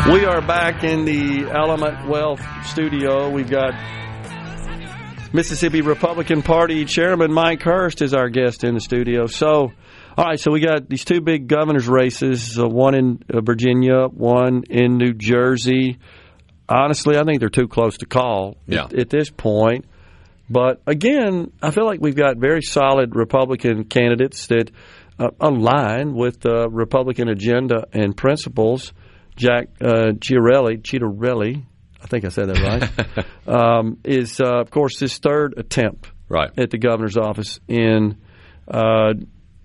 We are back in the Element Wealth studio. We've got Mississippi Republican Party Chairman Mike Hurst is our guest in the studio. So, all right, so we got these two big governor's races, one in Virginia, one in New Jersey. Honestly, I think they're too close to call at this point. But, again, I feel like we've got very solid Republican candidates that align with the Republican agenda and principles. Jack Ciattarelli, I think I said that right, is, of course, his third attempt at the governor's office in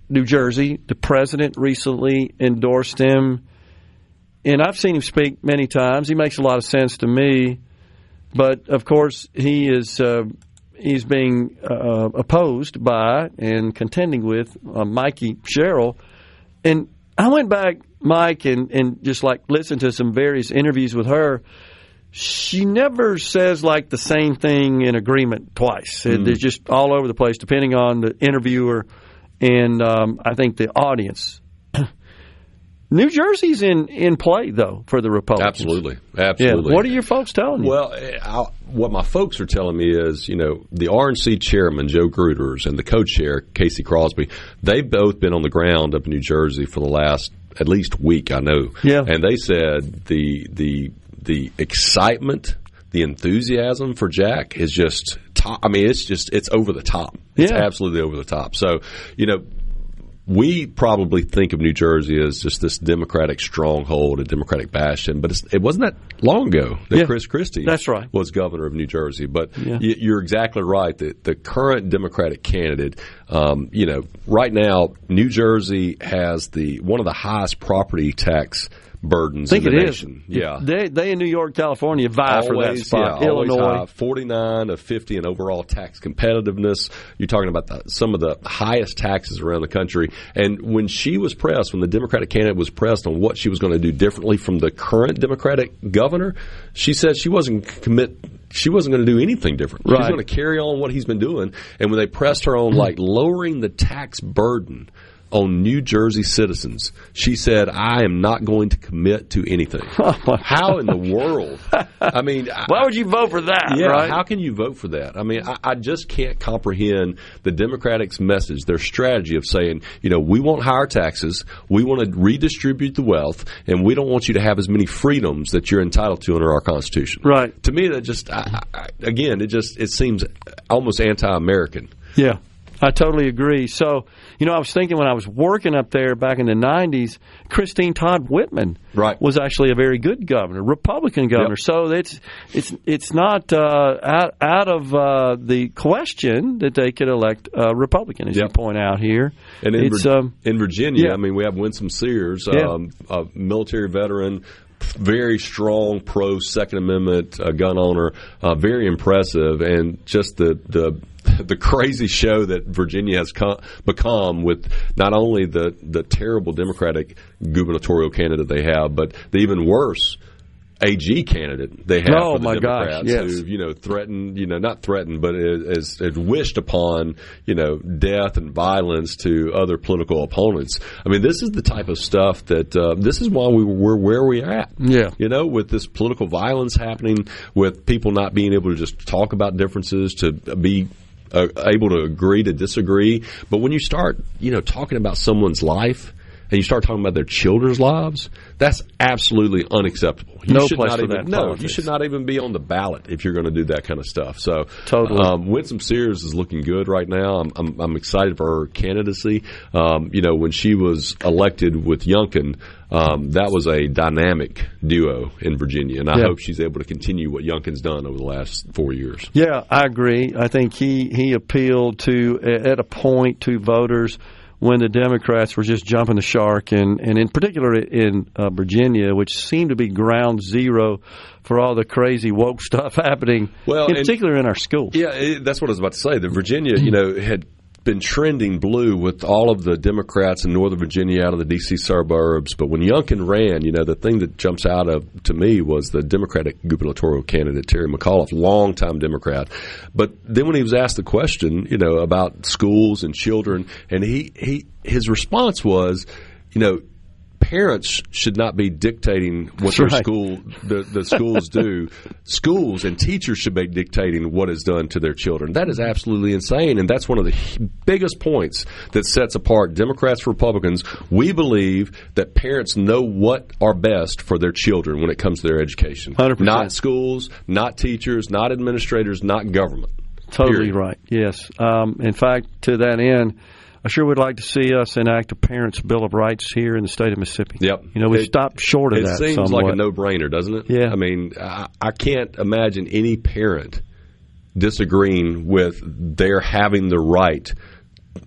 New Jersey. The president recently endorsed him, and I've seen him speak many times. He makes a lot of sense to me, but, of course, he's being opposed by and contending with Mikey Sherrill, and I went back, Mike, and just like listened to some various interviews with her. She never says like the same thing in agreement twice. It's just all over the place, depending on the interviewer and I think the audience. New Jersey's in play, though, for the Republicans. Absolutely. Yeah. What are your folks telling you? Well, what my folks are telling me is, the RNC chairman, Joe Gruters, and the co-chair, Casey Crosby, they've both been on the ground up in New Jersey for the last at least week, I know. Yeah. And they said the excitement, the enthusiasm for Jack is just top. I mean, it's over the top. It's absolutely over the top. So, we probably think of New Jersey as just this Democratic stronghold, a Democratic bastion, but it wasn't that long ago that Chris Christie was governor of New Jersey. But you're exactly right that the current Democratic candidate, right now, New Jersey has one of the highest property tax burdens in the nation. Yeah, they in New York, California vie for that spot. Illinois, 49 of 50 in overall tax competitiveness. You're talking about some of the highest taxes around the country. And when she was pressed, when the Democratic candidate was pressed on what she was going to do differently from the current Democratic governor, she said she wasn't going to do anything different. She's going to carry on what he's been doing. And when they pressed her on like lowering the tax burden on New Jersey citizens, she said, I am not going to commit to anything. How in the world? I mean, why would you vote for that? Yeah, right? How can you vote for that? I mean, I just can't comprehend the Democrats' message, their strategy of saying, we want higher taxes, we want to redistribute the wealth, and we don't want you to have as many freedoms that you're entitled to under our Constitution. Right. To me, that just, it seems almost anti-American. Yeah. I totally agree. So, I was thinking when I was working up there back in the 90s, Christine Todd Whitman was actually a very good governor, Republican governor. Yep. So it's not out of the question that they could elect a Republican, as you point out here. And in Virginia, I mean, we have Winsome Sears, a military veteran, very strong pro-Second Amendment gun owner, very impressive, and just the crazy show that Virginia has become with not only the terrible Democratic gubernatorial candidate they have, but the even worse AG candidate they have for the Democrats who, threatened, not threatened, but has wished upon, death and violence to other political opponents. I mean, this is the type of stuff that, this is why we're where we're at. Yeah. With this political violence happening, with people not being able to just talk about differences, to be able to agree to disagree. But when you start, talking about someone's life, and you start talking about their children's lives, that's absolutely unacceptable. No place for that. No, you should not even be on the ballot if you're going to do that kind of stuff. So, totally. Winsome Sears is looking good right now. I'm excited for her candidacy. When she was elected with Youngkin, that was a dynamic duo in Virginia, and I hope she's able to continue what Youngkin's done over the last 4 years. Yeah, I agree. I think he appealed at a point to voters when the Democrats were just jumping the shark, and in particular in Virginia, which seemed to be ground zero for all the crazy woke stuff happening, in particular in our schools. Yeah, that's what I was about to say. That Virginia, had been trending blue with all of the Democrats in Northern Virginia out of the D.C. suburbs. But when Youngkin ran, the thing that jumps out to me was the Democratic gubernatorial candidate, Terry McAuliffe, longtime Democrat. But then when he was asked the question, about schools and children, and his response was, parents should not be dictating what the schools do. Schools and teachers should be dictating what is done to their children. That is absolutely insane, and that's one of the biggest points that sets apart Democrats from Republicans. We believe that parents know what are best for their children when it comes to their education. 100%. Not schools, not teachers, not administrators, not government. Totally Period. right, yes. In fact, to that end, I sure would like to see us enact a Parents' Bill of Rights here in the state of Mississippi. Yep. We've stopped short of that somewhat. It seems like a no-brainer, doesn't it? Yeah. I mean, I can't imagine any parent disagreeing with their having the right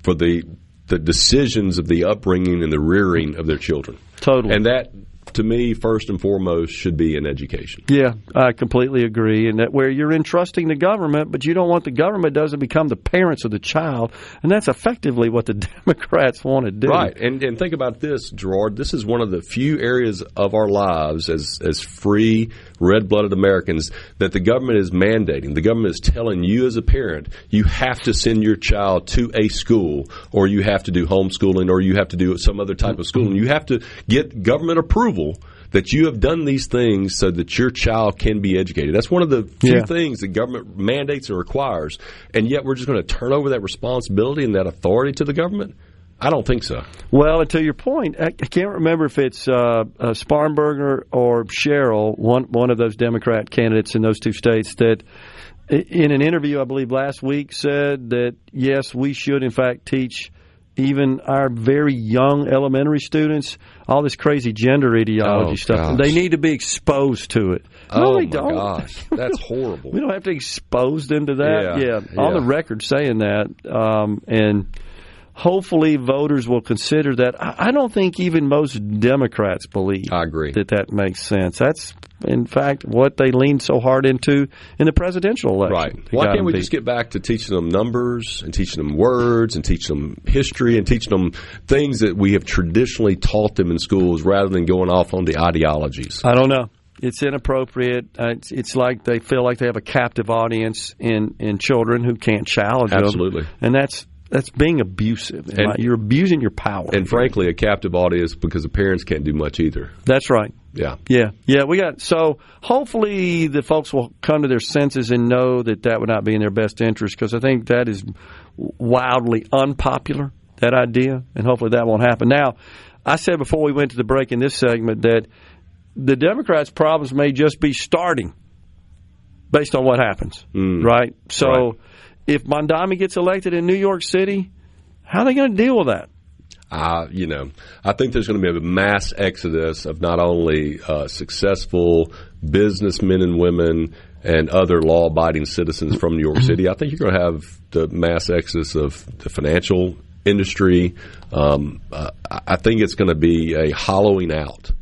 for the decisions of the upbringing and the rearing of their children. Totally. And that to me, first and foremost, should be in education. Yeah, I completely agree. And that where you're entrusting the government, but you don't want the government doesn't become the parents of the child, and that's effectively what the Democrats want to do. Right, and think about this, Gerard. This is one of the few areas of our lives as free, red-blooded Americans that the government is mandating. The government is telling you as a parent, you have to send your child to a school, or you have to do homeschooling, or you have to do some other type of schooling. You have to get government approval that you have done these things so that your child can be educated. That's one of the few things the government mandates and requires, and yet we're just going to turn over that responsibility and that authority to the government? I don't think so. Well, and to your point, I can't remember if it's Sparrenberger or Sherrill, one of those Democrat candidates in those two states, that in an interview, I believe last week, said that, yes, we should, in fact, teach even our very young elementary students all this crazy gender ideology stuff. They need to be exposed to it. No, they don't. Gosh, that's horrible. We don't have to expose them to that. Yeah. On the record saying that. And hopefully voters will consider that. I don't think even most Democrats believe that makes sense. That's, in fact, what they lean so hard into in the presidential election. Right. Why can't we just get back to teaching them numbers and teaching them words and teaching them history and teaching them things that we have traditionally taught them in schools rather than going off on the ideologies? I don't know. It's inappropriate. It's like they feel like they have a captive audience in children who can't challenge them. Absolutely. And that's being abusive. You're abusing your power. And frankly, a captive audience because the parents can't do much either. That's right. Yeah. So hopefully the folks will come to their senses and know that would not be in their best interest, because I think that is wildly unpopular, that idea, and hopefully that won't happen. Now, I said before we went to the break in this segment that the Democrats' problems may just be starting based on what happens, right? So if Mondami gets elected in New York City, how are they going to deal with that? I think there's going to be a mass exodus of not only successful businessmen and women and other law-abiding citizens from New York City. I think you're going to have the mass exodus of the financial industry. I think it's going to be a hollowing out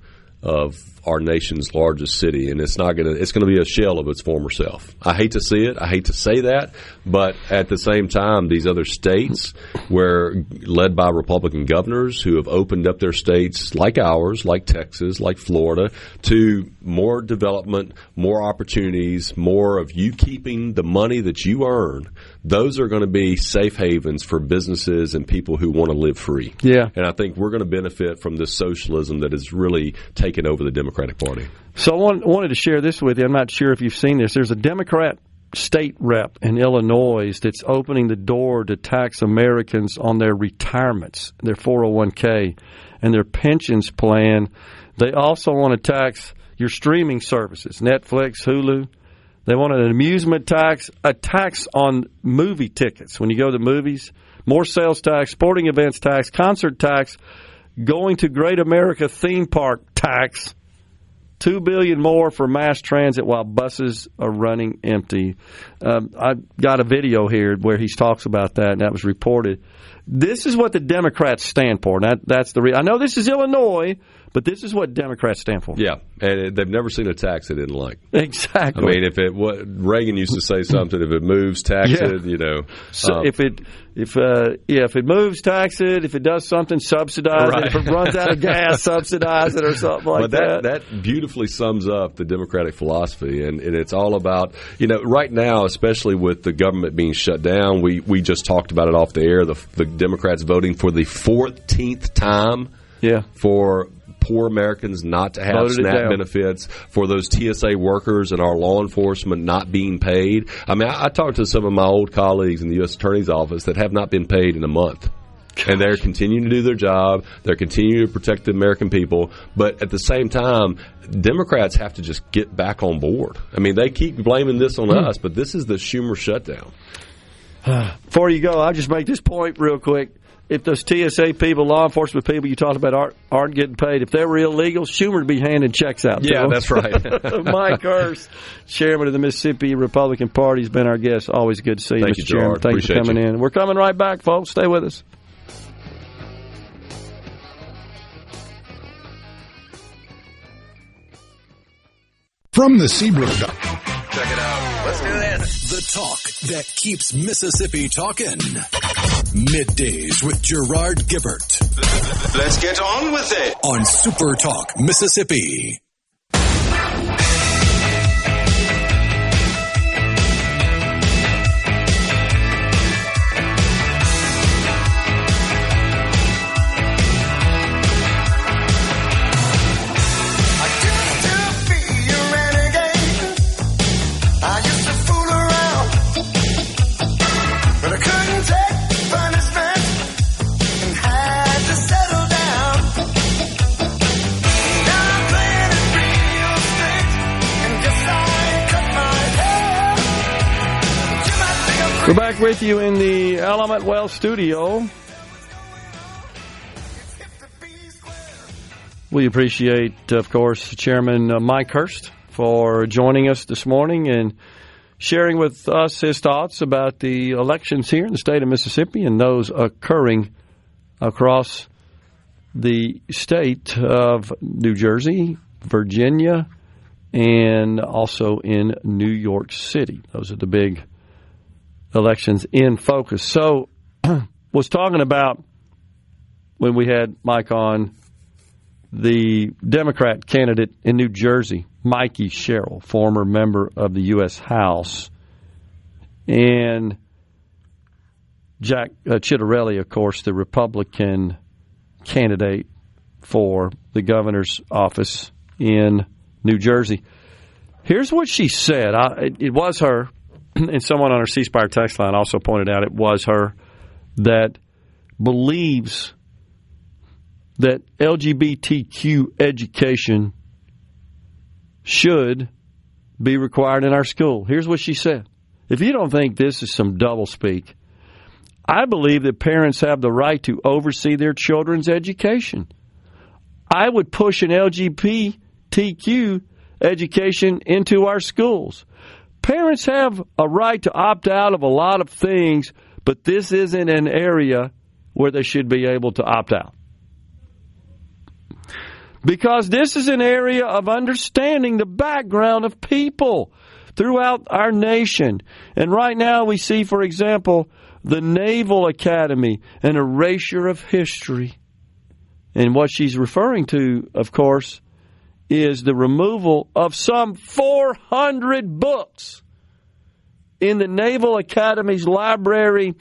of our nation's largest city, and it's going to be a shell of its former self. I hate to see it. I hate to say that, but at the same time, these other states, led by Republican governors who have opened up their states, like ours, like Texas, like Florida, to more development, more opportunities, more of you keeping the money that you earn. Those are going to be safe havens for businesses and people who want to live free. Yeah. And I think we're going to benefit from this socialism that has really taken over the Democratic Party. So I wanted to share this with you. I'm not sure if you've seen this. There's a Democrat state rep in Illinois that's opening the door to tax Americans on their retirements, their 401k, and their pensions plan. They also want to tax your streaming services, Netflix, Hulu. They want an amusement tax, a tax on movie tickets when you go to the movies, more sales tax, sporting events tax, concert tax, going to Great America theme park tax, $2 billion more for mass transit while buses are running empty. I got a video here where he talks about that, and that was reported. This is what the Democrats stand for. That's the I know this is Illinois, but this is what Democrats stand for. Yeah, and they've never seen a tax they didn't like. Exactly. I mean, Reagan used to say something: if it moves, tax it. So if it moves, tax it. If it does something, subsidize it. If it runs out of gas, subsidize it, or something like that. That beautifully sums up the Democratic philosophy, and it's all about right now, especially with the government being shut down. We just talked about it off the air. The Democrats voting for the 14th time. Yeah. For poor Americans not to have SNAP benefits, for those TSA workers and our law enforcement not being paid. I mean, I talked to some of my old colleagues in the U.S. Attorney's Office that have not been paid in a month. And they're continuing to do their job. They're continuing to protect the American people. But at the same time, Democrats have to just get back on board. I mean, they keep blaming this on us, but this is the Schumer shutdown. Before you go, I'll just make this point real quick. If those TSA people, law enforcement people you talked about aren't getting paid, if they were illegal, Schumer would be handing checks out to them. That's right. Mike Hurst, chairman of the Mississippi Republican Party, has been our guest. Always good to see you, Mr. Chairman. Thanks for coming in. We're coming right back, folks. Stay with us. From the Seabrook Check it out. Let's do this. The talk that keeps Mississippi talking. Middays with Gerard Gibert. Let's get on with it. On SuperTalk Mississippi. We're back with you in the Element Well studio. We appreciate, of course, Chairman Mike Hurst for joining us this morning and sharing with us his thoughts about the elections here in the state of Mississippi and those occurring across the state of New Jersey, Virginia, and also in New York City. Those are the big elections in focus. So, was talking about, when we had Mike on, the Democrat candidate in New Jersey, Mikey Sherrill, former member of the U.S. House, and Jack Ciattarelli, of course, the Republican candidate for the governor's office in New Jersey. Here's what she said. It was her. And someone on our C Spire text line also pointed out it was her that believes that LGBTQ education should be required in our school. Here's what she said. If you don't think this is some doublespeak, I believe that parents have the right to oversee their children's education. I would push an LGBTQ education into our schools. Parents have a right to opt out of a lot of things, but this isn't an area where they should be able to opt out. Because this is an area of understanding the background of people throughout our nation. And right now we see, for example, the Naval Academy, an erasure of history. And what she's referring to, of course, is the removal of some 400 books in the Naval Academy's library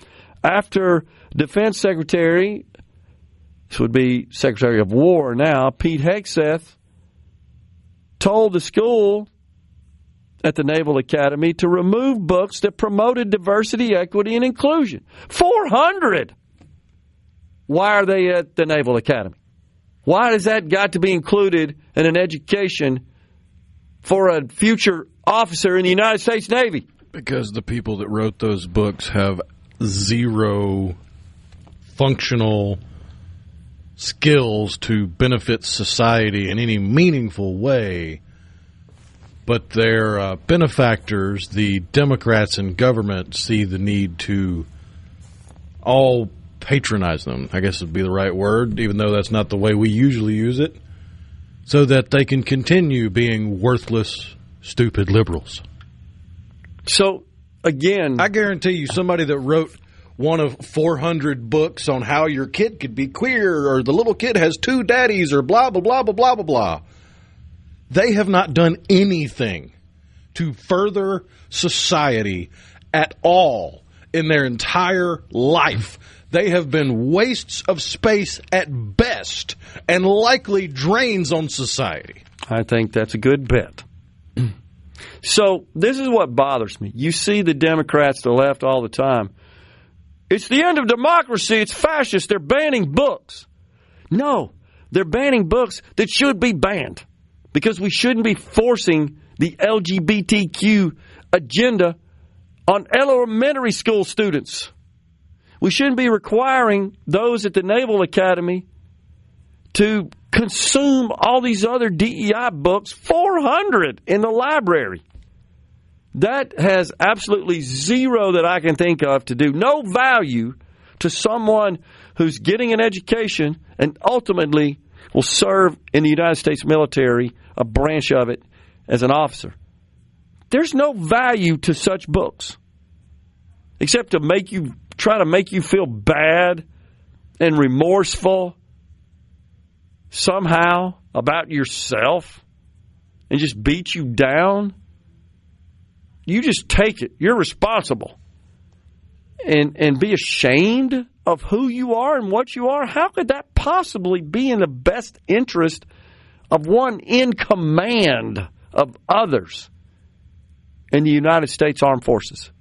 after Defense Secretary, this would be Secretary of War now, Pete Hegseth, told the school at the Naval Academy to remove books that promoted diversity, equity, and inclusion. 400! Why are they at the Naval Academy? Why does that got to be included in an education for a future officer in the United States Navy? Because the people that wrote those books have zero functional skills to benefit society in any meaningful way. But their benefactors, the Democrats in government, see the need to all patronize them, I guess would be the right word, even though that's not the way we usually use it, so that they can continue being worthless, stupid liberals. So, again, I guarantee you somebody that wrote one of 400 books on how your kid could be queer or the little kid has two daddies or blah, blah, blah, blah, blah, blah, blah. They have not done anything to further society at all in their entire life. They have been wastes of space at best and likely drains on society. I think that's a good bet. So this is what bothers me. You see the Democrats, the left, all the time. It's the end of democracy. It's fascist. They're banning books. No, they're banning books that should be banned because we shouldn't be forcing the LGBTQ agenda on elementary school students. We shouldn't be requiring those at the Naval Academy to consume all these other DEI books, 400 in the library. That has absolutely zero that I can think of to do. No value to someone who's getting an education and ultimately will serve in the United States military, a branch of it, as an officer. There's no value to such books except to try to make you feel bad and remorseful somehow about yourself and just beat you down. You just take it. You're responsible. And be ashamed of who you are and what you are? How could that possibly be in the best interest of one in command of others in the United States Armed Forces?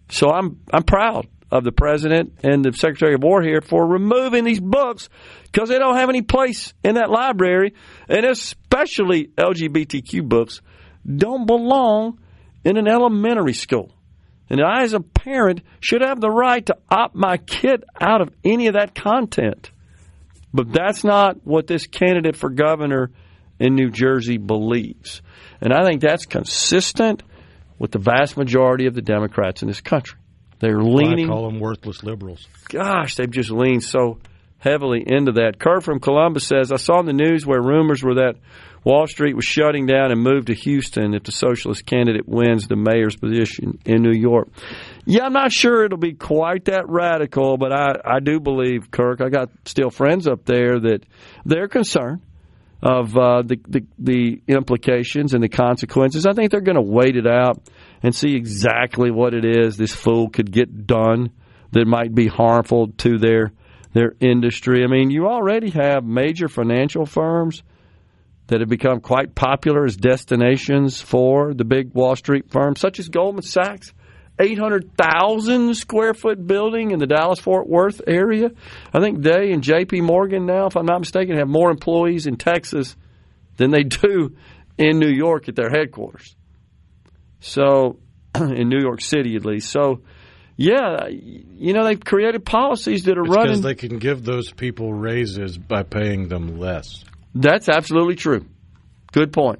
So I'm proud of the President and the Secretary of War here for removing these books because they don't have any place in that library, and especially LGBTQ books don't belong in an elementary school. And I, as a parent, should have the right to opt my kid out of any of that content. But that's not what this candidate for governor in New Jersey believes. And I think that's consistent with the vast majority of the Democrats in this country. They're leaning. I call them worthless liberals. Gosh, they've just leaned so heavily into that. Kurt from Columbus says, I saw in the news where rumors were that Wall Street was shutting down and moved to Houston if the socialist candidate wins the mayor's position in New York. Yeah, I'm not sure it'll be quite that radical, but I do believe, Kirk, I got still friends up there that they're concerned of the implications and the consequences. I think they're going to wait it out and see exactly what it is this fool could get done that might be harmful to their industry. I mean, you already have major financial firms that have become quite popular as destinations for the big Wall Street firms, such as Goldman Sachs, 800,000 square foot building in the Dallas-Fort Worth area. I think they and J.P. Morgan now, if I'm not mistaken, have more employees in Texas than they do in New York at their headquarters. So, in New York City at least. So, yeah, they've created policies that are running. Because they can give those people raises by paying them less. That's absolutely true. Good point.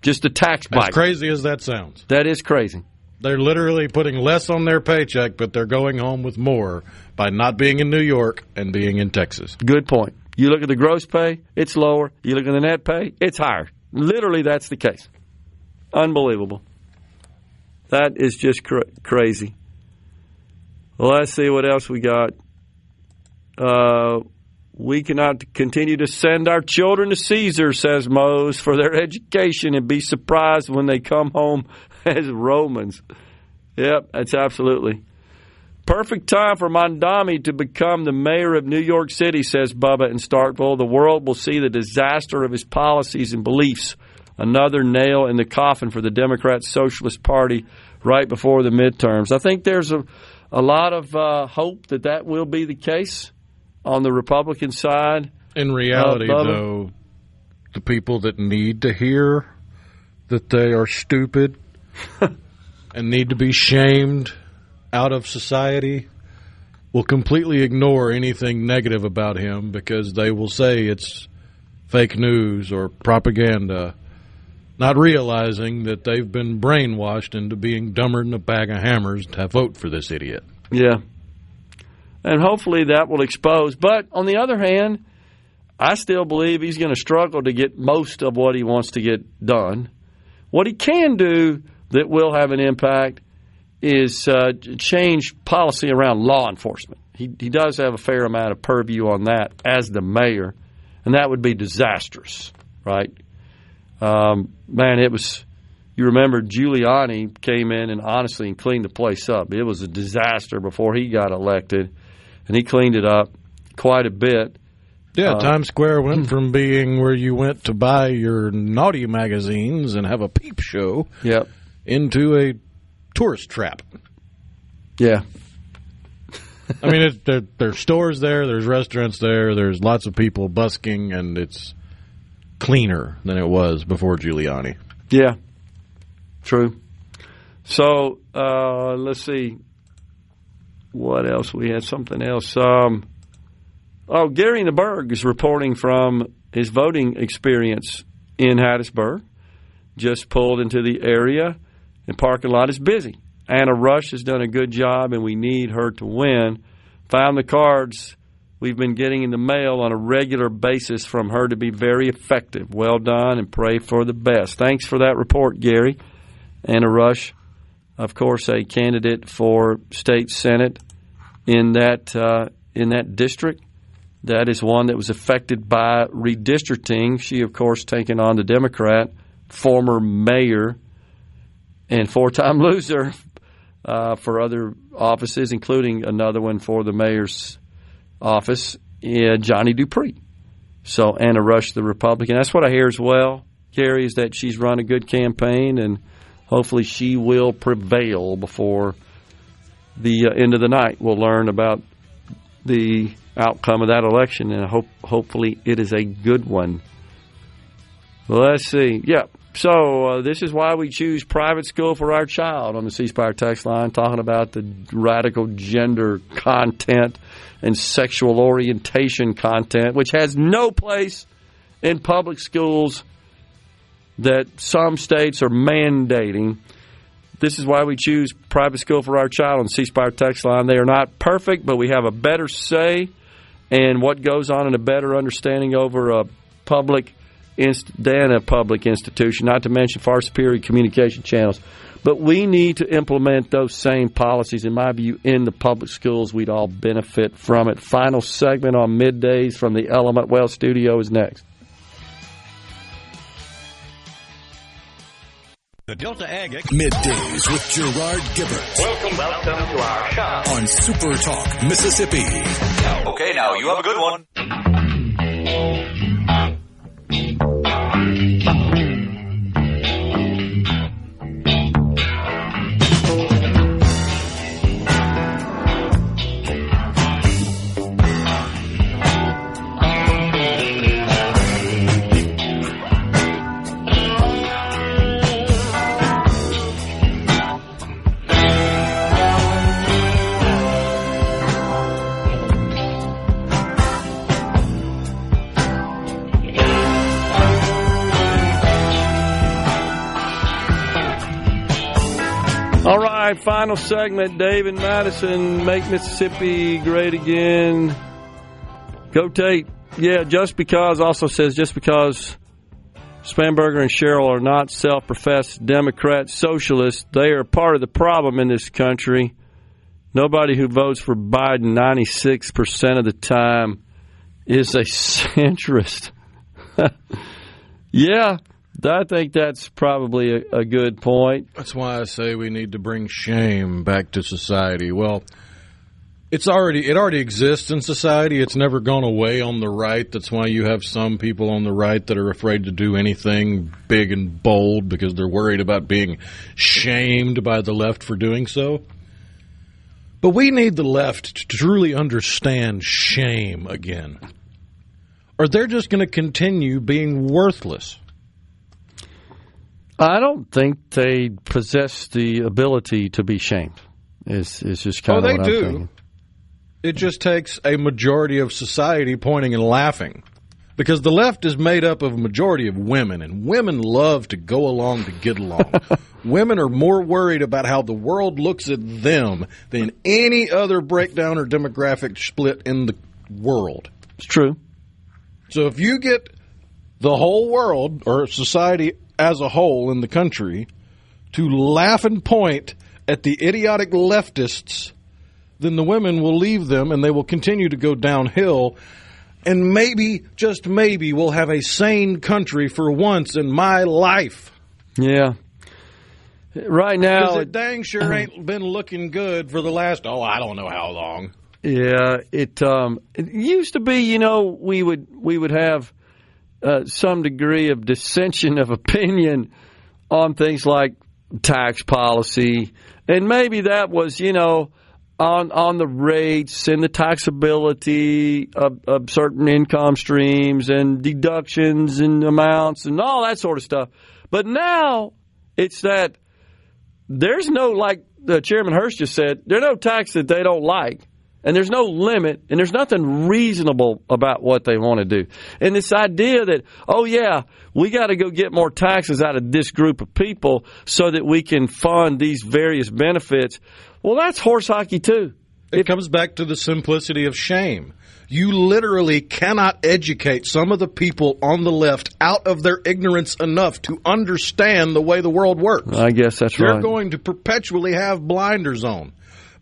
Just a tax bite. As crazy as that sounds. That is crazy. They're literally putting less on their paycheck, but they're going home with more by not being in New York and being in Texas. Good point. You look at the gross pay, it's lower. You look at the net pay, it's higher. Literally, that's the case. Unbelievable. That is just crazy. Well, let's see what else we got. We cannot continue to send our children to Caesar, says Mose, for their education and be surprised when they come home as Romans. Yep, that's absolutely. Perfect time for Mondami to become the mayor of New York City, says Bubba in Starkville. The world will see the disaster of his policies and beliefs. Another nail in the coffin for the Democrat Socialist Party right before the midterms. I think there's a lot of hope that will be the case on the Republican side. In reality, though, the people that need to hear that they are stupid and need to be shamed out of society will completely ignore anything negative about him because they will say it's fake news or propaganda, not realizing that they've been brainwashed into being dumber than a bag of hammers to vote for this idiot. Yeah. And hopefully that will expose. But on the other hand, I still believe he's going to struggle to get most of what he wants to get done. What he can do that will have an impact is change policy around law enforcement. He does have a fair amount of purview on that as the mayor, and that would be disastrous, right? Man, it was. You remember Giuliani came in and honestly cleaned the place up. It was a disaster before he got elected, and he cleaned it up quite a bit. Yeah, Times Square went from being where you went to buy your naughty magazines and have a peep show into a tourist trap. Yeah. I mean, there's stores there, there's restaurants there, there's lots of people busking, and it's cleaner than it was before Giuliani. Yeah, true. So, let's see. What else? We had something else. Gary in the Berg is reporting from his voting experience in Hattiesburg. Just pulled into the area, and parking lot is busy. Anna Rush has done a good job, and we need her to win. Found the cards we've been getting in the mail on a regular basis from her to be very effective. Well done, and pray for the best. Thanks for that report, Gary. Anna Rush, of course, a candidate for state senate in that district. That is one that was affected by redistricting. She, of course, taking on the Democrat, former mayor and four-time loser for other offices, including another one for the mayor's office, Johnny Dupree. So Anna Rush, the Republican. That's what I hear as well, Gary, is that she's run a good campaign, and hopefully she will prevail before the end of the night. We'll learn about the outcome of that election, and hopefully it is a good one. Well, let's see. Yeah. So this is why we choose private school for our child on the C Spire text line, talking about the radical gender content and sexual orientation content, which has no place in public schools that some states are mandating. This is why we choose private school for our child on the C Spire text line. They are not perfect, but we have a better say and what goes on and a better understanding over a public than a public institution, not to mention far superior communication channels. But we need to implement those same policies, in my view, in the public schools. We'd all benefit from it. Final segment on Middays from the Element Well studio is next. The Delta Ag Middays with Gerard Gibert. Welcome to our shop on SuperTalk, Mississippi. Okay, now you have a good one. All right, final segment. David Madison, make Mississippi great again. Go Tate. Yeah, just because Spanberger and Sherrill are not self-professed Democrat socialists, they are part of the problem in this country. Nobody who votes for Biden 96% of the time is a centrist. Yeah. I think that's probably a good point. That's why I say we need to bring shame back to society. Well, it already exists in society. It's never gone away on the right. That's why you have some people on the right that are afraid to do anything big and bold because they're worried about being shamed by the left for doing so. But we need the left to truly understand shame again, or they're just going to continue being worthless. I don't think they possess the ability to be shamed. It's just kind of what I'm thinking. Oh, they do. It just takes a majority of society pointing and laughing. Because the left is made up of a majority of women, and women love to go along to get along. Women are more worried about how the world looks at them than any other breakdown or demographic split in the world. It's true. So if you get the whole world, or society as a whole in the country, to laugh and point at the idiotic leftists, then the women will leave them and they will continue to go downhill. And maybe, just maybe, we'll have a sane country for once in my life. Yeah. Right now, because it dang sure ain't been looking good for the last, I don't know how long. Yeah, it used to be, we would have some degree of dissension of opinion on things like tax policy, and maybe that was, on the rates and the taxability of certain income streams and deductions and amounts and all that sort of stuff. But now it's that there's no, like the Chairman Hurst just said, there's no tax that they don't like. And there's no limit, and there's nothing reasonable about what they want to do. And this idea that, we got to go get more taxes out of this group of people so that we can fund these various benefits, well, that's horse hockey too. It comes back to the simplicity of shame. You literally cannot educate some of the people on the left out of their ignorance enough to understand the way the world works. I guess that's right. They're going to perpetually have blinders on,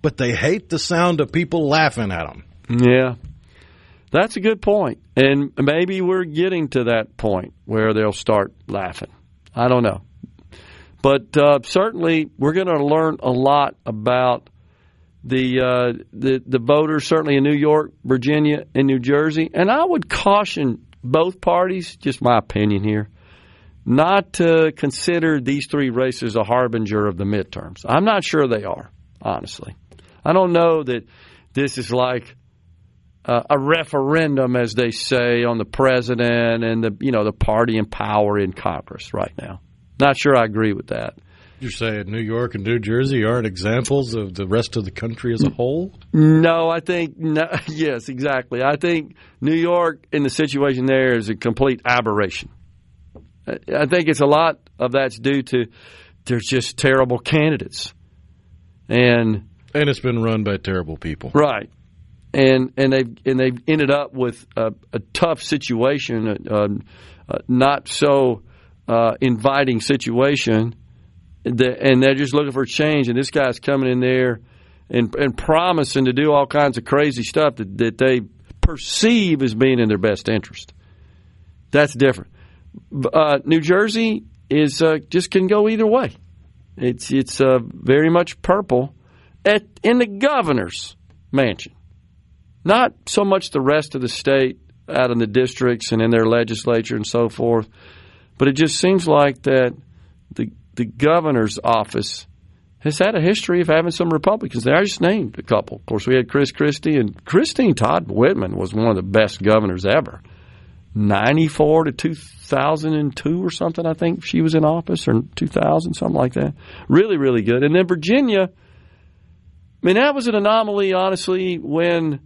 but they hate the sound of people laughing at them. Yeah, that's a good point. And maybe we're getting to that point where they'll start laughing. I don't know. But certainly we're going to learn a lot about the voters, certainly in New York, Virginia, and New Jersey. And I would caution both parties, just my opinion here, not to consider these three races a harbinger of the midterms. I'm not sure they are, honestly. I don't know that this is like a referendum, as they say, on the president and the party in power in Congress right now. Not sure I agree with that. You're saying New York and New Jersey aren't examples of the rest of the country as a whole? No, I think yes, exactly. I think New York in the situation there is a complete aberration. I think it's a lot of that's due to there's just terrible candidates, and it's been run by terrible people, right? And they've ended up with a tough situation, not so inviting situation. And they're just looking for change, and this guy's coming in there and promising to do all kinds of crazy stuff that they perceive as being in their best interest. That's different. New Jersey is just can go either way. It's very much purple in the governor's mansion, not so much the rest of the state out in the districts and in their legislature and so forth. But it just seems like that the governor's office has had a history of having some Republicans there. I just named a couple. Of course, we had Chris Christie, and Christine Todd Whitman was one of the best governors ever. 94 to 2002 or something, I think she was in office, or 2000, something like that. Really, really good. And then Virginia, I mean, that was an anomaly, honestly, when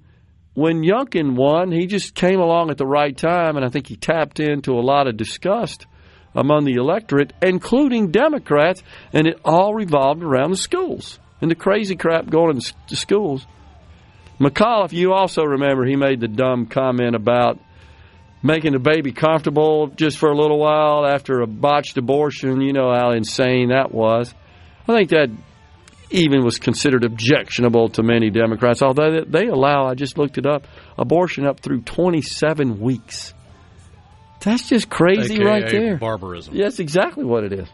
Youngkin won. He just came along at the right time, and I think he tapped into a lot of disgust among the electorate, including Democrats, and it all revolved around the schools and the crazy crap going in the schools. McAuliffe, you also remember, he made the dumb comment about making the baby comfortable just for a little while after a botched abortion. You know how insane that was. I think that even was considered objectionable to many Democrats, although they allow, I just looked it up, abortion up through 27 weeks. That's just crazy, AKA right there. Barbarism. Yes, exactly what it is.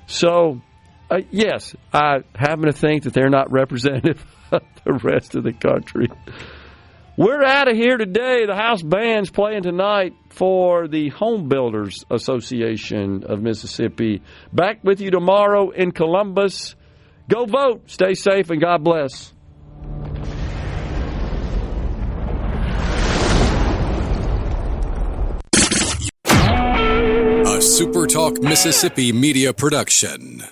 So, yes, I happen to think that they're not representative of the rest of the country. We're out of here today. The house band's playing tonight for the Home Builders Association of Mississippi. Back with you tomorrow in Columbus. Go vote. Stay safe, and God bless. A SuperTalk Mississippi media production.